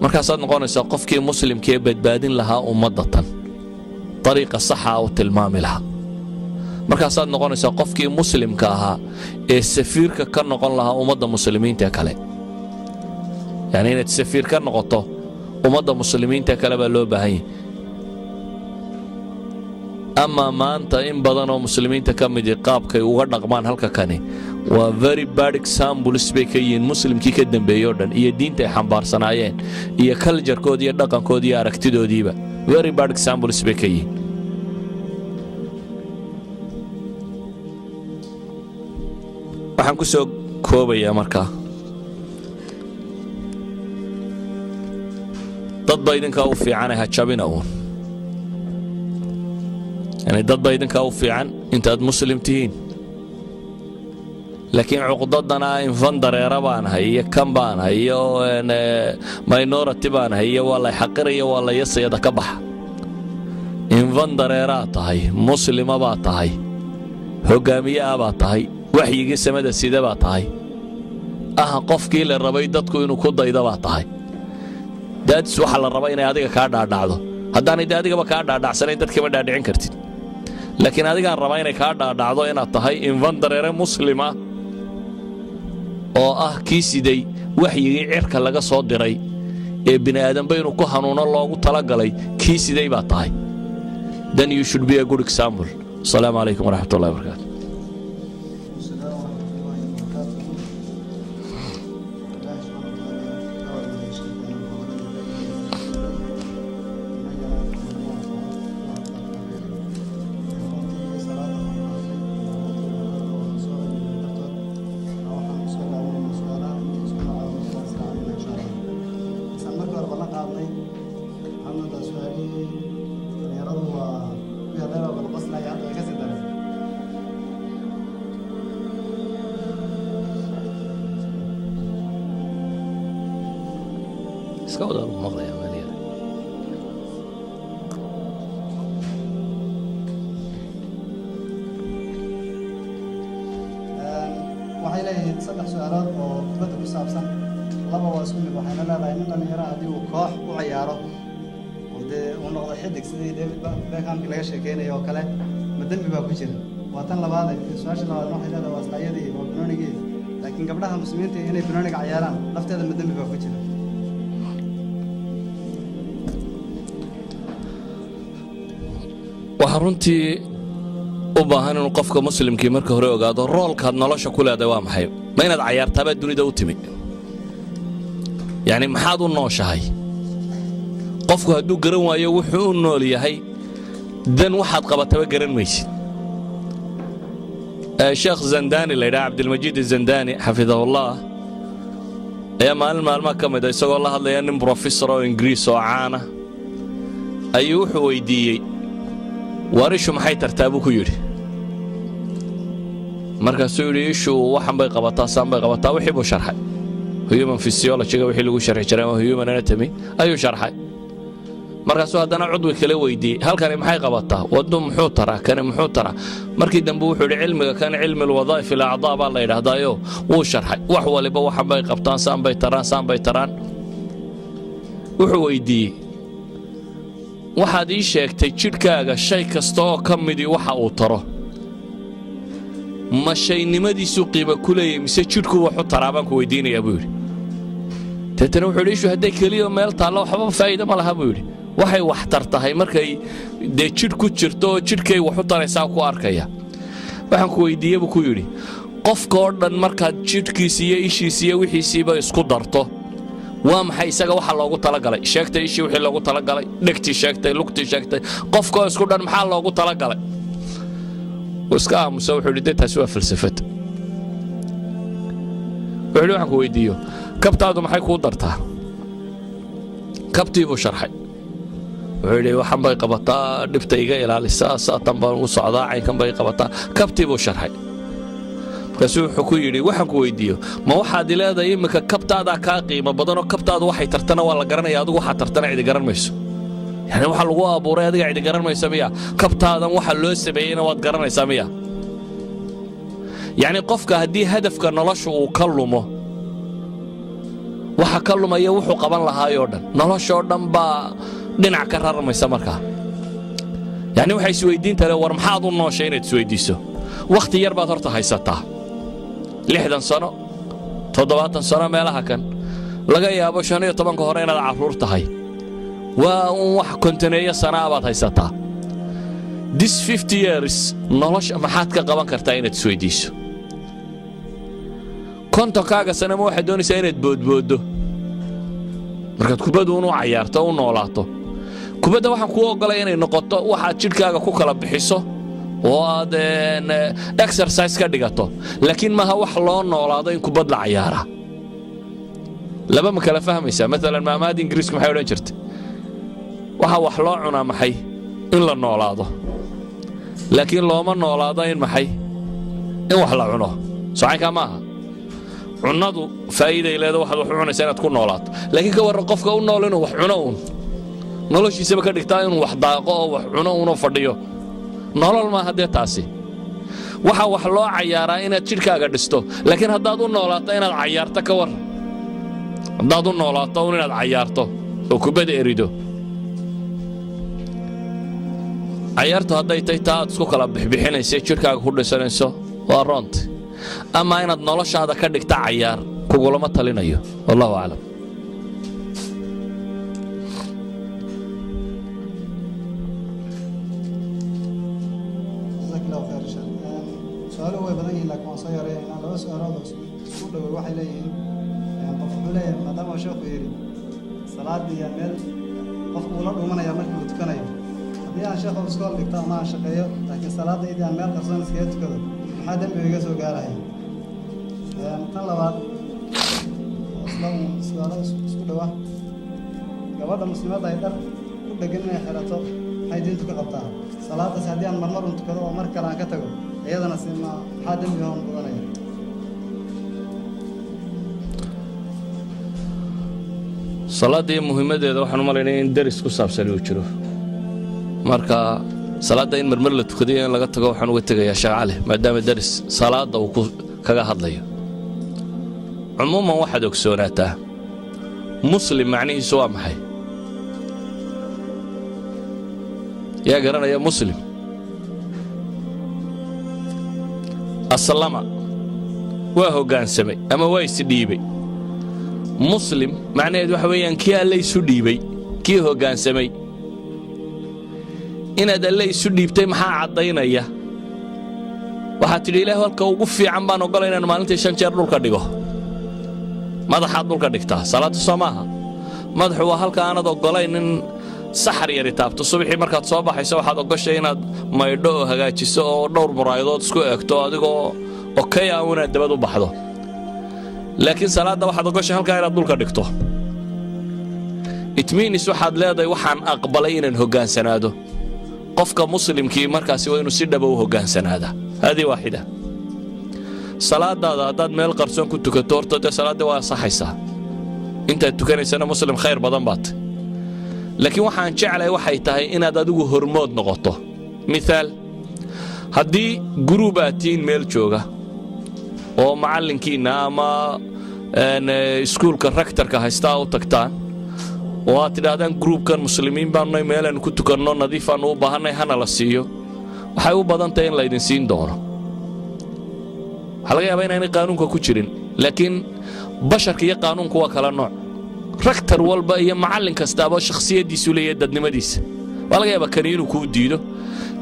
markaasaad noqonaysaa qofkii muslimkee badbaadin lahaa ummaddatan dariiqa saxa u tilmaami lahaa markaasaad noqonaysaa qofkii muslimka ahaa ee safiirka ka noqon lahaa ummadda muslimiinta kale يعني إنك تسافر كان نقطة ومضى مسلمين تكلم له بهاي أما ما أنت إن بدنا مسلمين تكمل دقاب كي وغرنا قمان هلك كاني و very bad example سبيكين مسلم كي كدن بيوردن إيه دين تحمبار صناعين إيه كلجر كودي دقن كودي أركتدو ديبا very bad example سبيكين waxaan ku soo koobaya markaa dad ba idinka u fiican ha jabina uun yani dad ba idinka u fiican intaad muslim tihiin laakiin cuqdadana infan dareera baan hayo kan baan hayo minority baan hayo waa la xaqiraya waa la yasayada ka baxa infan dareeraa tahay muslima baa tahay hogaamiye baa tahay waxyigii samada sida baa tahay qofkii la rabay dadku inuu ku daydo baa tahay daadis waxa la rabaa inay adiga ka dhaadhacdo haddaanay adigaba ka dhaadhacsanayn dadka ma dhaadhicin kartid laakiin adigaan rabaa inay ka dhaadhacdo inaad tahay infan dareere muslima oo kii siday waxyigii cirka laga soo diray ee bini aadanba inuu ku hanuuno loogu talagalay kii siday baa tahay then you should be a good example. Assalamu alaikum wa rahmatullahi wa barakatuh. waxay leeyihiin saddex su'aalood oo kubadda ku saabsan laba waa isku mid waxayna leedahay nin dhalinyaro haddii uu koox u ciyaaro oo dee uu noqdo xidig sidii David Beckhamkii laga sheekeynayo oo kale ma dembi baa ku jira waa tan labaad su-aasha labaad waxay leedahay waa islaayadii oo banoonigii laakiin gabdhaha muslimiinta inay banooniga ciyaaraan lafteeda ma dembi baa ku jira waxaa runtii u baahan inuu qofka muslimkii marka hore ogaado roolkaad nolosha ku leedahay waa maxay ma inaad cayaartaabaa dunida u timid yacni maxaad u nooshahay qofku hadduu garan waayo wuxuu u nool yahay dan waxaad qabataba garan maysid sheekh zandani la yidhaha cabdilmajiid zandani xafidahullah ayaa maalin maalmaha ka mid a isagoo la hadlaya nin brofesor oo ingiriis oo caana ayuu wuxuu weydiiyey warishu maxay tartaa buu ku yidhi markaasuu yidhi ishu waxan bay qabataa saan bay qabataa wixii buu sharxay human physiology-ga wixii lagu sharxi jiray ama human anatomy ayuu sharxay markaasuu haddana cudwi kale weydiiyey halkani maxay qabataa waddu muxuu taraa kani muxuu taraa markii dambe wuxuu yidhi cilmiga kan cilmi alwadaa'if alacdaa baa la yidhaahdaayo wuu sharxay wax waliba waxan bay qabtaan saan bay taraan wuxuu weydiiyey waxaad ii sheegtay jidhkaaga shay kasta oo ka midii waxa uu taro ma shaynimadiisuu qiimo ku leeyahay mise jidhku waxu taraa baan ku weydiinayaa buu yidhi deetana wuxuu yidhi ishu hadday keliya meel taallo waxba faa'iido ma laha buu yidhi waxay waxtar tahay markay dee jidh ku jirto oo jidhkay waxu taraysaa ku arkaya waxaan ku weydiiye buu ku yidhi qofka oo dhan markaad jidhkiisi iyo ishiisi iyo wixiisiiba isku darto waa maxay isaga waxa loogu talagalay sheegtay ishii wixii loogu talagalay dhegtii sheegtay lugtii sheegtay qofka isku dhan maxaa loogu talagalay iska aamusa wuxuu yidhi taasi waa falsafad wuxuu yidhi waxaan ku weydiiyo kabtaadu maxay kuu dartaa kabtii buu sharxay wuxuu yidhi waxan bay qabataa dhibta iga ilaalisaa saatan baan u socdaa caynkan bay qabataa kabtii buu sharxay markaasuu wuxuu ku yidhi waxaan ku weydiiyo ma waxaad leedahay iminka kabtaadaa kaa qiimo badanoo kabtaadu waxay tartana waa la garanaya adigu waxaad tartana cidi garan mayso yani waxa lagu abuuray adiga cidi garan mayso miya kabtaadan waxa loo sameeyeyna waad garanaysaa miya yacni qofka haddii hadafka nolosha uu ka lumo waxa ka lumaya wuxuu qaban lahaayoo dhan noloshoo dhan baa dhinac ka rarmaysa markaa yacni waxay isweydiinta le war maxaad u nooshay inaad isweydiiso wakhti yar baad horta haysataa 60 sano 70 sano meelaha kan laga yaabo 15 hore inaad carruur tahay waa wax kontaneeyo sana baad haysataa this 50 years nolosha maxaad ka qaban kartaa inaad isweydiiso kontonkaaga sana ma waxaad doonaysaa inaad boodbooddo markaad kubaddu unu cayaarto u noolaato kubadda waxaan kuu ogolay inay noqoto waxaad jidhkaaga ku kala bixiso oo aad exercise ka dhigato laakiin maaha wax loo noolaado in kubad la cayaaraa laba ma kala fahmaysaa maalan maamaada ingiriisku maxay odhan jirtay waxaa wax loo cunaa maxay in la noolaado laakiin looma noolaado in maxay in wax la cuno صحيح كما cunadu faa'iido ay leedahay waxaad wax u cunaysaa inaad ku noolaato laakiin ka waran qofka u nool inuu wax cuno noloshiisaba ka dhigtaa inuu wax daaqo oo wax cuno uu fadhiyo nolol ma hadee taasi waxa wax loo cayaaraa inaad jidhkaaga dhisto laakiin haddaad u noolaato inaad cayaarto ka war haddaad u noolaato inaad cayaarto oo kubada erido cayaartu hadday tahay taa aad isku kala bixbixinaysa jidhkaaga ku dhisanayso waa roonti ama inaad noloshaada ka dhigta cayaar kugulama talinayo wallahu a'lam سؤاله هو بدأ لك مصير يعني على سؤال هذا سؤال واحد ليه قف ليه ما دام شو خيري صلاة دي يعمل قف ولا ومن يعمل كل يوم دي أنا شيخ بسكول دكتور ما شقيه لكن صلاة دي يعمل قصان سكيت كذا حدا بيجي سو قال هاي طلع بعد أصلا سؤال واحد قبل المسلمات هيدر كل جنة حرته هاي دين تقطع صلاة سعديان مرمر وانتكذا ومر كلام كتجو أيضا سمع حدا بيهم بغنية صلاة دي مهمة ده وحنا مرينا درس كوساب سلوك marka salaada in marmar la tukadiyo in laga tago waxaan uga tagayaa shaqale maadaama daris salaada uu kaga hadlayo umuman waxaad ogsoonataa muslim macnihiisu waa maxay yaa garanaya muslim aslama waa hoggaansamay ama waa isdhiibay muslim macnaheedu waxa weeyaan kii alla isu dhiibay kii hoggaansamay inaad alle isu dhiibtay maxaa cadaynaya waxaad tidhi ilaahay halka ugu fiican baan ogolay inaan maalintii 5 jeer dhulka dhigo madaxaad dhulka dhigtaa salaada Soomaha madaxu waa halka aanad ogolayn in saxar yar taabto subaxii markaad soo baxayso waxaad ogashay inaad maydho oo hagaajiso oo dhowr muraayadood isku eegto adigoo okay ah una dabad u baxdo laakiin salaada waxaad ogashay halka inaad dhulka dhigto it means waxaad leedahay waxaan aqbalay inaan hoggaansanaado qofka muslimkii markaasi waa inuu si dhab ah u hoggaansanaada hadi waahida salaadaada hadaad meel qarsoon ku tukato horta salaada waa saxaysaa inta tukanaysana muslim khayr badan baad laakiin waxaan jeclahay waxay tahay inaad adigu hormood noqoto midaal hadii group-aatiin meel jooga oo macallinkiina ama iskuulka rectorka haysta u tagtaan oo tidaahdaan groupkan muslimiin baan nay meel aan ku tukanno nadiif aan u baahanay hana la siiyo waxay u badan tahay in la idin siin doono halaga yaabaa inaan qaanuunka ku jirin laakiin basharka iyo qaanuunku waa kala nooc rector walba iyo macallin kastaaba shakhsiyadiisu leeyahay dadnimadiisa waa laga yaabaa kaniinu ku diido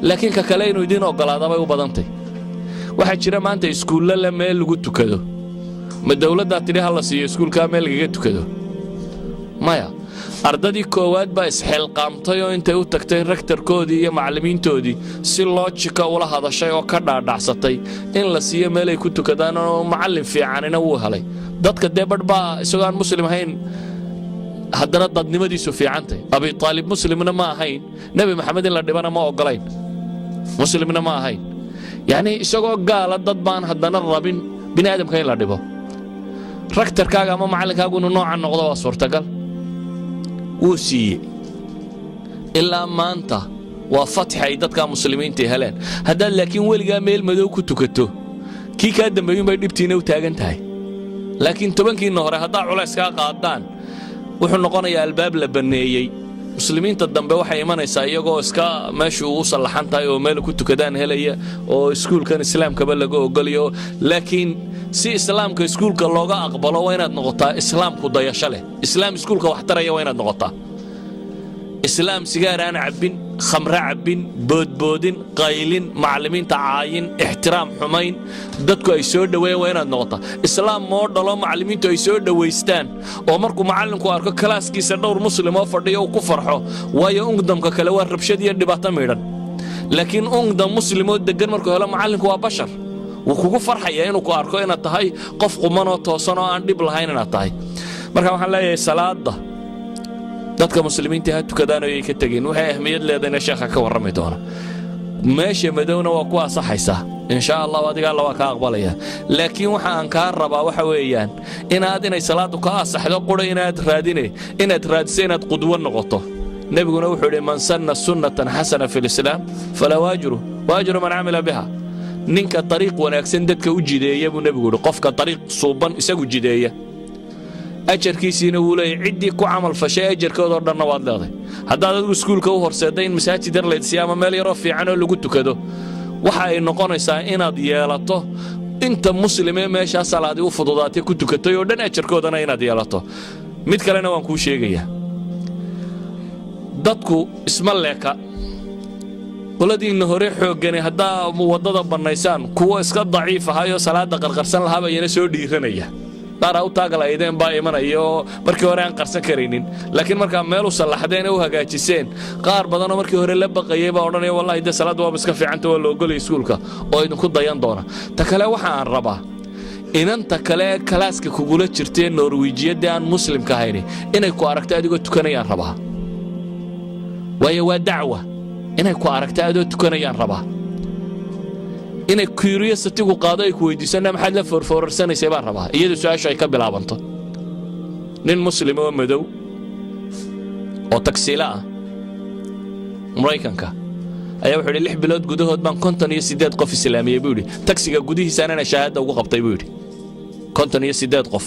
laakiin ka kale inuu idin ogolaado bay u badan tahay waxa jira maanta iskuulla la meel lagu tukado ma dawladda tidhi hal la siiyo iskuulka meel laga tukado maya ardadii koowaad baa isxilqaamtay oo intay u tagtay rectorkoodii iyo macallimiintoodii si loojika ula hadashay oo ka dhaadhacsatay in la siiyo meel ay ku tukadaan oo macallin fiicanina uu helay dadka deebad baa isagoo aan muslim ahayn haddana dadnimadiisu fiicantay abi taalib muslimna ma ahayn nabi maxamed in la dhibana ma ogolayn muslimna ma ahayn yani isagoo gaala dad baan haddana rabin bini aadamka in la dhibo rectorkaaga ama macallinkaagu inuu noocan noqdo waa suurtagal wuu siiyey ilaa maanta waa fatx ay dadka muslimiinta heleen haddaad laakiin weligaa meel madow ku tukato kii kaa dambeeyun bay dhibtiina u taagan tahay laakiin tobankiina hore haddaa culays kaa qaadaan wuxuu noqonayaa albaab la baneeyey muslimiinta dambe waxay imanaysaa iyagoo iska meeshu u sallaxan tahay oo meel ku tukadaan helaya oo iskuulkan islaamkaba laga ogolayo laakiin si islaamka iskuulka looga aqbalo waa inaad noqotaa islaamku dayasho leh islaam iskuulka wax taraya waa inaad noqotaa islaam sigaar aan cabbin khamra cabbin boodboodin qaylin macallimiinta caayin ixtiraam xumayn dadku ay soo dhaweeyaan waa inaad noqotaa islaam moo dhalo macallimiintu ay soo dhaweystaan oo markuu macallinku arko kalaaskiisa dhowr muslim oo fadhiyo uu ku farxo waayo ungdamka kale waa rabshad iyo dhibaato miidhan laakiin ungdam muslim oo degan markuu helo macallinku waa bashar wuu kugu farxayaa inuu ku arko inaad tahay qof quman oo toosan oo aan dhib lahayn inaad tahay marka waxaan leeyahay salaada dadka muslimiinta ha tukadaan oo ay ka tageen waxay ahmiyad leedahay sheekha ka warramay doona meesha madowna waa ku asaxaysaa إن شاء الله وادي الله وكأقبل يا لكن وحن كهربا وحويان إن هذين صلاة كأصح لو قول إن تراديني إن تراد سنة قدوة نقطة نبينا وحول من سن سنة حسنة في الإسلام فلا واجر من عمل بها نينك طريق ونكسندك وجدية ونبينا قفك طريق صوبا يسوي جدية أجر كيسين ولا عدي كعمل فشيء أجر كودر النواد لاضي هذا سكول كوهر سدين مساجد در للسيامة مالي رفي عنه اللي قلت كده waxay noqonaysaa inaad yeelato inta muslimiin meesha salaadi u fududaatay ku tukatay oo dhan ajarkoodana inaad yeelato mid kalena waan ku sheegayaa dadku isma leeka qoladiina hore xoogani hadaa wadada banaysaan kuwa iska daciif ahayo salaada qarqarsan lahaaba yana soo dhiiranaya dara u taagalaydeen baa imanayo markii hore aan qarsan kareynin laakiin marka meel u salaxdeen oo hagaajiseen qaar badan oo markii hore la baqayay baa odhanay wallahi de salaad waa iska fiicanta waa loo golay iskuulka oo idinku dayan doona ta kale waxa aan rabaa inanta kale kalaaska kugula jirteen Norweejiyada aan muslimka ahayn inay ku aragto adigoo tukanayaan rabaa waa dacwa inay ku aragto adigoo tukanayaan rabaa inay curiosity gu qaado ay ku weydiisana maxaad la forforsanaysaa baan rabaa iyadu su'aasha ay ka bilaabanto nin muslim oo madow oo taksiila ah Mareykanka ayaa wuxuu 6 bilood gudahood baan 58 qof islaamiyay buu yiri taksiga gudihiisa ana shahaada ugu qabtay buu yiri 58 qof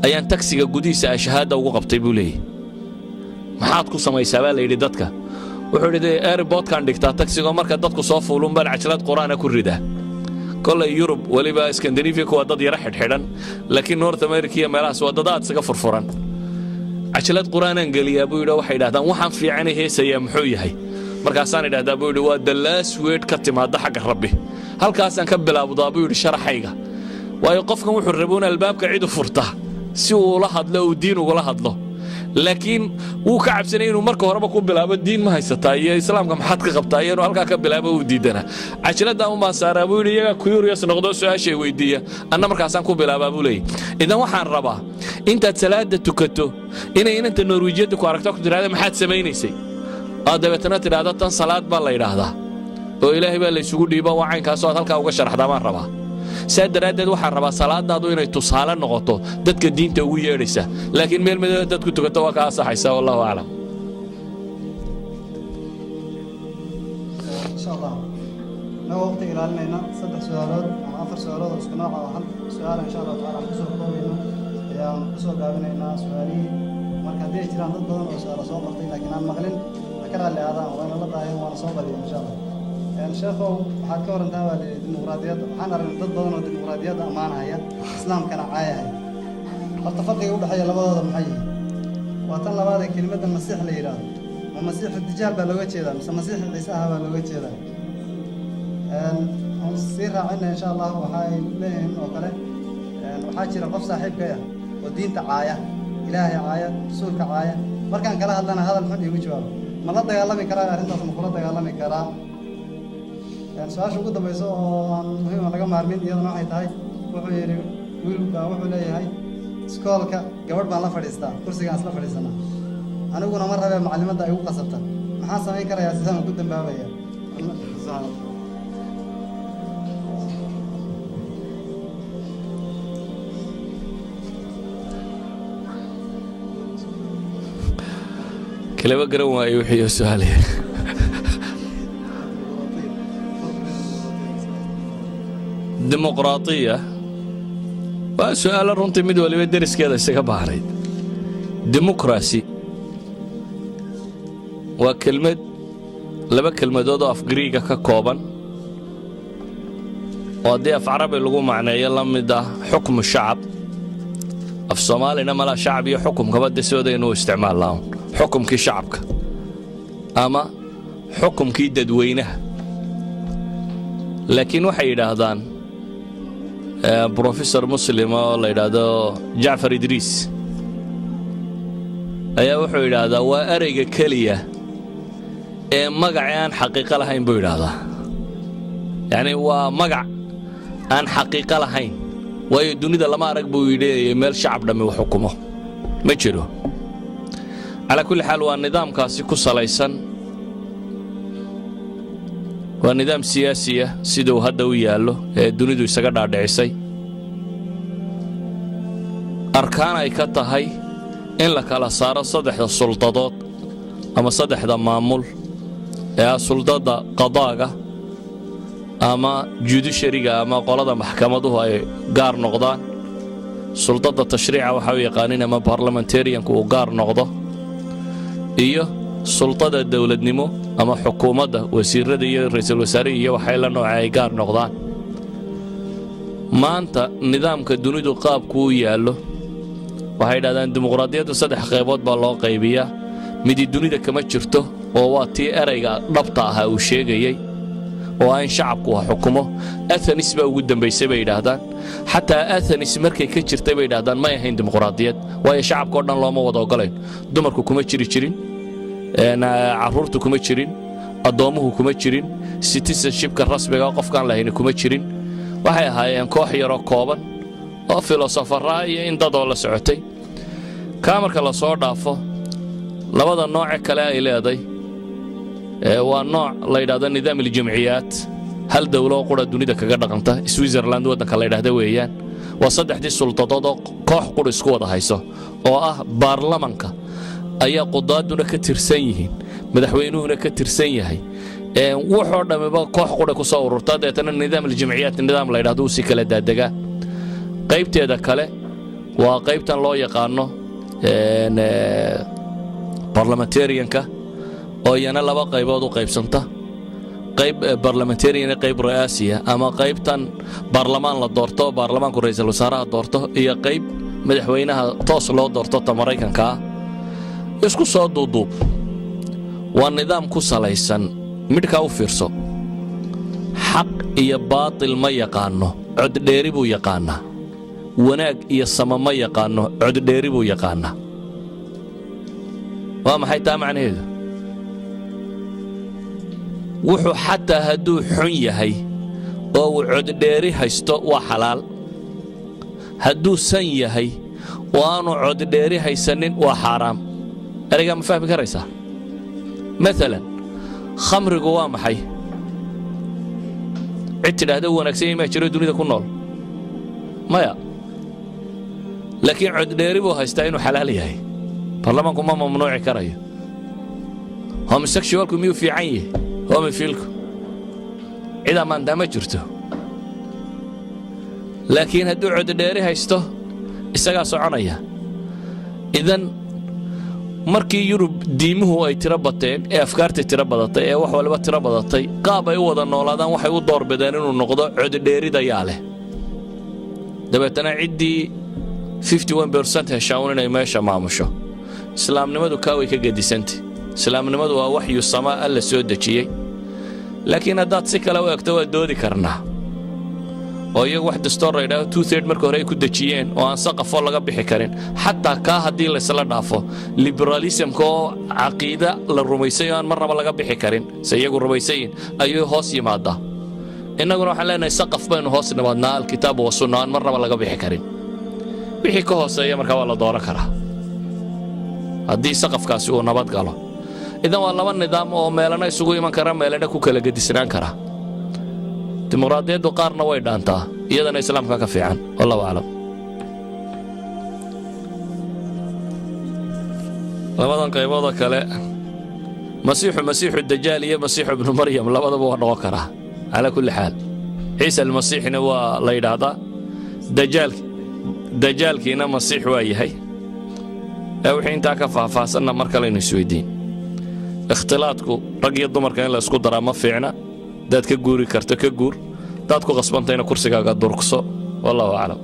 ayaan taksiga gudihiisa shahaada ugu qabtay buu leeyahay maxaad ku samaysaa baa la yiri dadka wuxuu yidhi airport kan dhigtaa taksiga marka dadku soo fuulun bal cajlad quraana ku rida kala Yurub waliba Scandinavia ku dad yara xidhan laakiin North America meelahaas wadadaad isaga furfuran cajlad quraana galiya buu yidhi waxay yiraahdaan waxaan fiican heesaya muxuu yahay markaasaan yiraahdaa buu yidhi waa the last word ka timaada xagga Rabbi halkaasaan ka bilaabdaa buu yidhi sharaxayga waayo qofkan wuxuu raboon albaabka cid u furta si uu la hadlo oo diin ugu la hadlo laakiin wuu ka cabsanay inuu marka horeba ku bilaabo diin ma haysataa iyo islaamka maxaad ka qabtaa inuu halka ka bilaabo uu diidana cajlada uma saara buu yiri iyaga curious noqdo su'aashay weydiiya anna markaasaan ku bilaabaa buu leeyahay idan waxaan rabaa intaad salaada tukato inay inta Norweejiyada ku aragto ku tiraahdo maxaad sameeynaysaa aadabatana tiraahdo tan salaad baa la yiraahdaa oo ilaahay baa la isugu dhiiba wacaynkaas oo halka uga sharaxdaa baan rabaa saadaradeed waxaan rabaa salaadaadu inay tusaale noqoto dadka diinta ugu yeedhaysa laakiin meel mid dadku tukato waa ka asaxaysa wallahu a'lam insha Allah na waqti ilaalinayna 3 su'aalood ama 4 su'aalood isku nooc ah hal su'aal insha Allah ta'ala ku soo koobayno ayaan ku soo gaabinaynaa su'aalihi marka hadii jiraan dad badan oo su'aalo soo qortay laakiin aan maqlin akara leeyahay waana la daayo waana soo badiyo insha Allah sheekhu waxaad ka warantaa waa dimuqraadiyadda waxaan aragnay dad badan oo dimuqraadiyadda ammaanaya islaamkana caayaya horta farqiga u dhaxeeya labadooda maxay yihiin waa tan labaad ee kelimada masiix la yiraahdo ma masiixu dijaal baa looga jeedaa mise masiixu ciise ah baa looga jeedaa aan si raacina insha Allah waxay leeyihiin oo kale waxaa jira qof saaxiibka ah oo diinta caaya ilaahay caaya rasuulka caaya markaan kala hadlana hadal xun igu jawaabo ma la dagaalami karaa arrintaas ma kula dagaalami karaa su'aasha ugu dambaysa oo aan muhiim laga maarmin iyadana waxay tahay wuxuu yiri wiilka wuxuu leeyahay iskoolka gabadh baan la fadhiistaa kursigaan isla fadhiisanaa aniguna ma rabee macallimada ay ugu qasabta maxaan samayn karayaa sidaan ku dambaabaya كلام قرون ويوحي سؤالي ديمقراطية وسؤال رنتي مد ولي درس كذا استكباري ديمقراسي وكلمة لبا كلمة دودو أف غريقة ككوبان ودي أف عربي لغو معنى يلا مدى حكم الشعب أف صومالي نما لا شعبي حكم كبد سودي إنه استعمال لهم حكم كي شعبك أما حكم كي ددوينه لكن وحي هذان بروفيسور مسلم الله يرضى جعفر إدريس أيها وحي هذا وأريق كلية مقع عن حقيقة لهين بيد هذا يعني ومقع عن حقيقة لهين ويدوني ده لما ركبوا يدي يميل شعب دمي وحكمه ما تشيله على كل حال والنظام كاسي كسليسن ونظام سياسي سيدو هذا ويالو دونيدو يسقط على عيسي أركان أي كتهاي إن لك على صار صدح السلطات أما صدح ذا معمول يا سلطة قضاء أما جوديشرية أما قلادة محكمة هاي قار نقضان سلطة التشريع وحوي قانين أما برلمانتيريان كو قار نقضة إيه سلطة الدولة نمو أما حكومة وزير دي رئيس الوزراء وحيلا نوعي قار نقضان ما أنت نظام كدونيدو قاب كو يالو waxay dhaadaan dimuqraadiyaddu saddex qaybood baa loo qaybiyaa mid dunida kama jirto oo waa tii erayga dhabta ah uu sheegayay oo aan shacabku xukumo Athens baa ugu dambeysay bay yiraahdaan xataa Athens markay ka jirtay bay yiraahdaan ma ahayn dimuqraadiyad waayo shacabka oo dhan looma wada ogolayn dumarku kuma jirin caruurtu kuma jirin adoomuhu kuma jirin citizenshipka rasmiga qofkaan lahayn kuma jirin waxay ahaayeen koox yar oo kooban oo filosofara iyo in dad oo la socotay kaamarka la soo dhaafo labada nooc kale ay leedahay waa nooc la yiraahdo nidaam al-jamciyaat hal dawlo qura dunida kaga dhaqanta Switzerland wadanka la yiraahdo weeyaan waa saddexdii sultadood oo koox qura isku wada hayso oo ah baarlamaanka ayaa qudaaduna ka tirsan yihiin madaxweynuhuna ka tirsan yahay wuxuu dhamaba koox qura ku soo ururta deetana nidaam al-jamciyaat nidaam la yiraahdo si kala daadaga qaybteeda kale waa qaybtan loo yaqaano parliamentarianka oo yana laba qaybood u qaybsanta qayb parliamentarian qayb raasiya ama qaybtan baarlamaan la doorto baarlamaanku ra'iisul wasaaraha doorto iyo qayb madaxweynaha toos loo doorto ta Mareykanka isku soo duuduub waa nidaam ku salaysan midka u fiirso xaq iyo baatil ma yaqaano cod dheeri buu yaqaanaa wanaag iyo sama ma yaqaano cod dheeri buu yaqaanaa waa maxay taa macnaheedu wuxuu xataa hadduu xun yahay oo uu cod dheeri haysto waa xalaal hadduu san yahay oo aanu cod dheeri haysanin waa xaaraam erayga ma fahmi karaysaa maalan khamrigu waa maxay cid tidhaahda wanaagsan ma jiro dunida ku nool maya laakiin cod dheeri buu haystaa inuu xalaal yahay baarlamaanku ma mamnuuci karayo homosexualku miyuu fiican yahay homofilku cida maanta ma jirto laakiin hadduu cod dheeri haysto isagaa soconaya idan markii Yurub diimuhu ay tira bateen ee afkaarta tira badatay ee wax walba tira badatay qaab ay wada noolaadaan waxay u doorbideen inuu noqdo cod dheerida yaale dabeetana ciddii 51% heshaawun inay meesha maamusho islaamnimadu kaaway ka gadisantay islaamnimadu waa waxyu samaa alla soo dejiyay laakiin haddaad si kale u eegto waa doodi karnaa oo iyagu wax dastuur ay dhaho 2/3 markii hore ay ku dejiyeen oo aan saqafo laga bixi karin xataa ka hadii la isla dhaafo liberalismka oo caqiida la rumaysay aan marnaba laga bixi karin say iyagu rumaysayin ayuu hoos yimaada innaguna waxaan leenahay saqaf baynu hoos nimaadnaa alkitaab wa sunna aan marnaba laga bixi karin wixii ka hooseeya markaa waa la dooran karaa haddii saqafkaasi uu nabad galo idan waa laba nidaam oo meelana isugu iman kara meelana ku kala gedisnaan kara dimuqraadiyaddu qaarna way dhaantaa iyadana islaamka ka fiican wallahu a'lam labadan qaybood kale masiixu dajaal iyo masiixu ibn maryam labadaba waa noqon karaa ala kulli xaal ciisa al-masiixna waa la yiraahdaa dajaalkiina masiix waa yahay wixii inta ka faahfaahsanna mar kale inuu isweydiin ikhtilaadku rag iyo dumarka in la isku daraa ma fiicna dad ka guuri karto ka guur dad ku qasbantayna kursigaaga durqso wallahu a'lam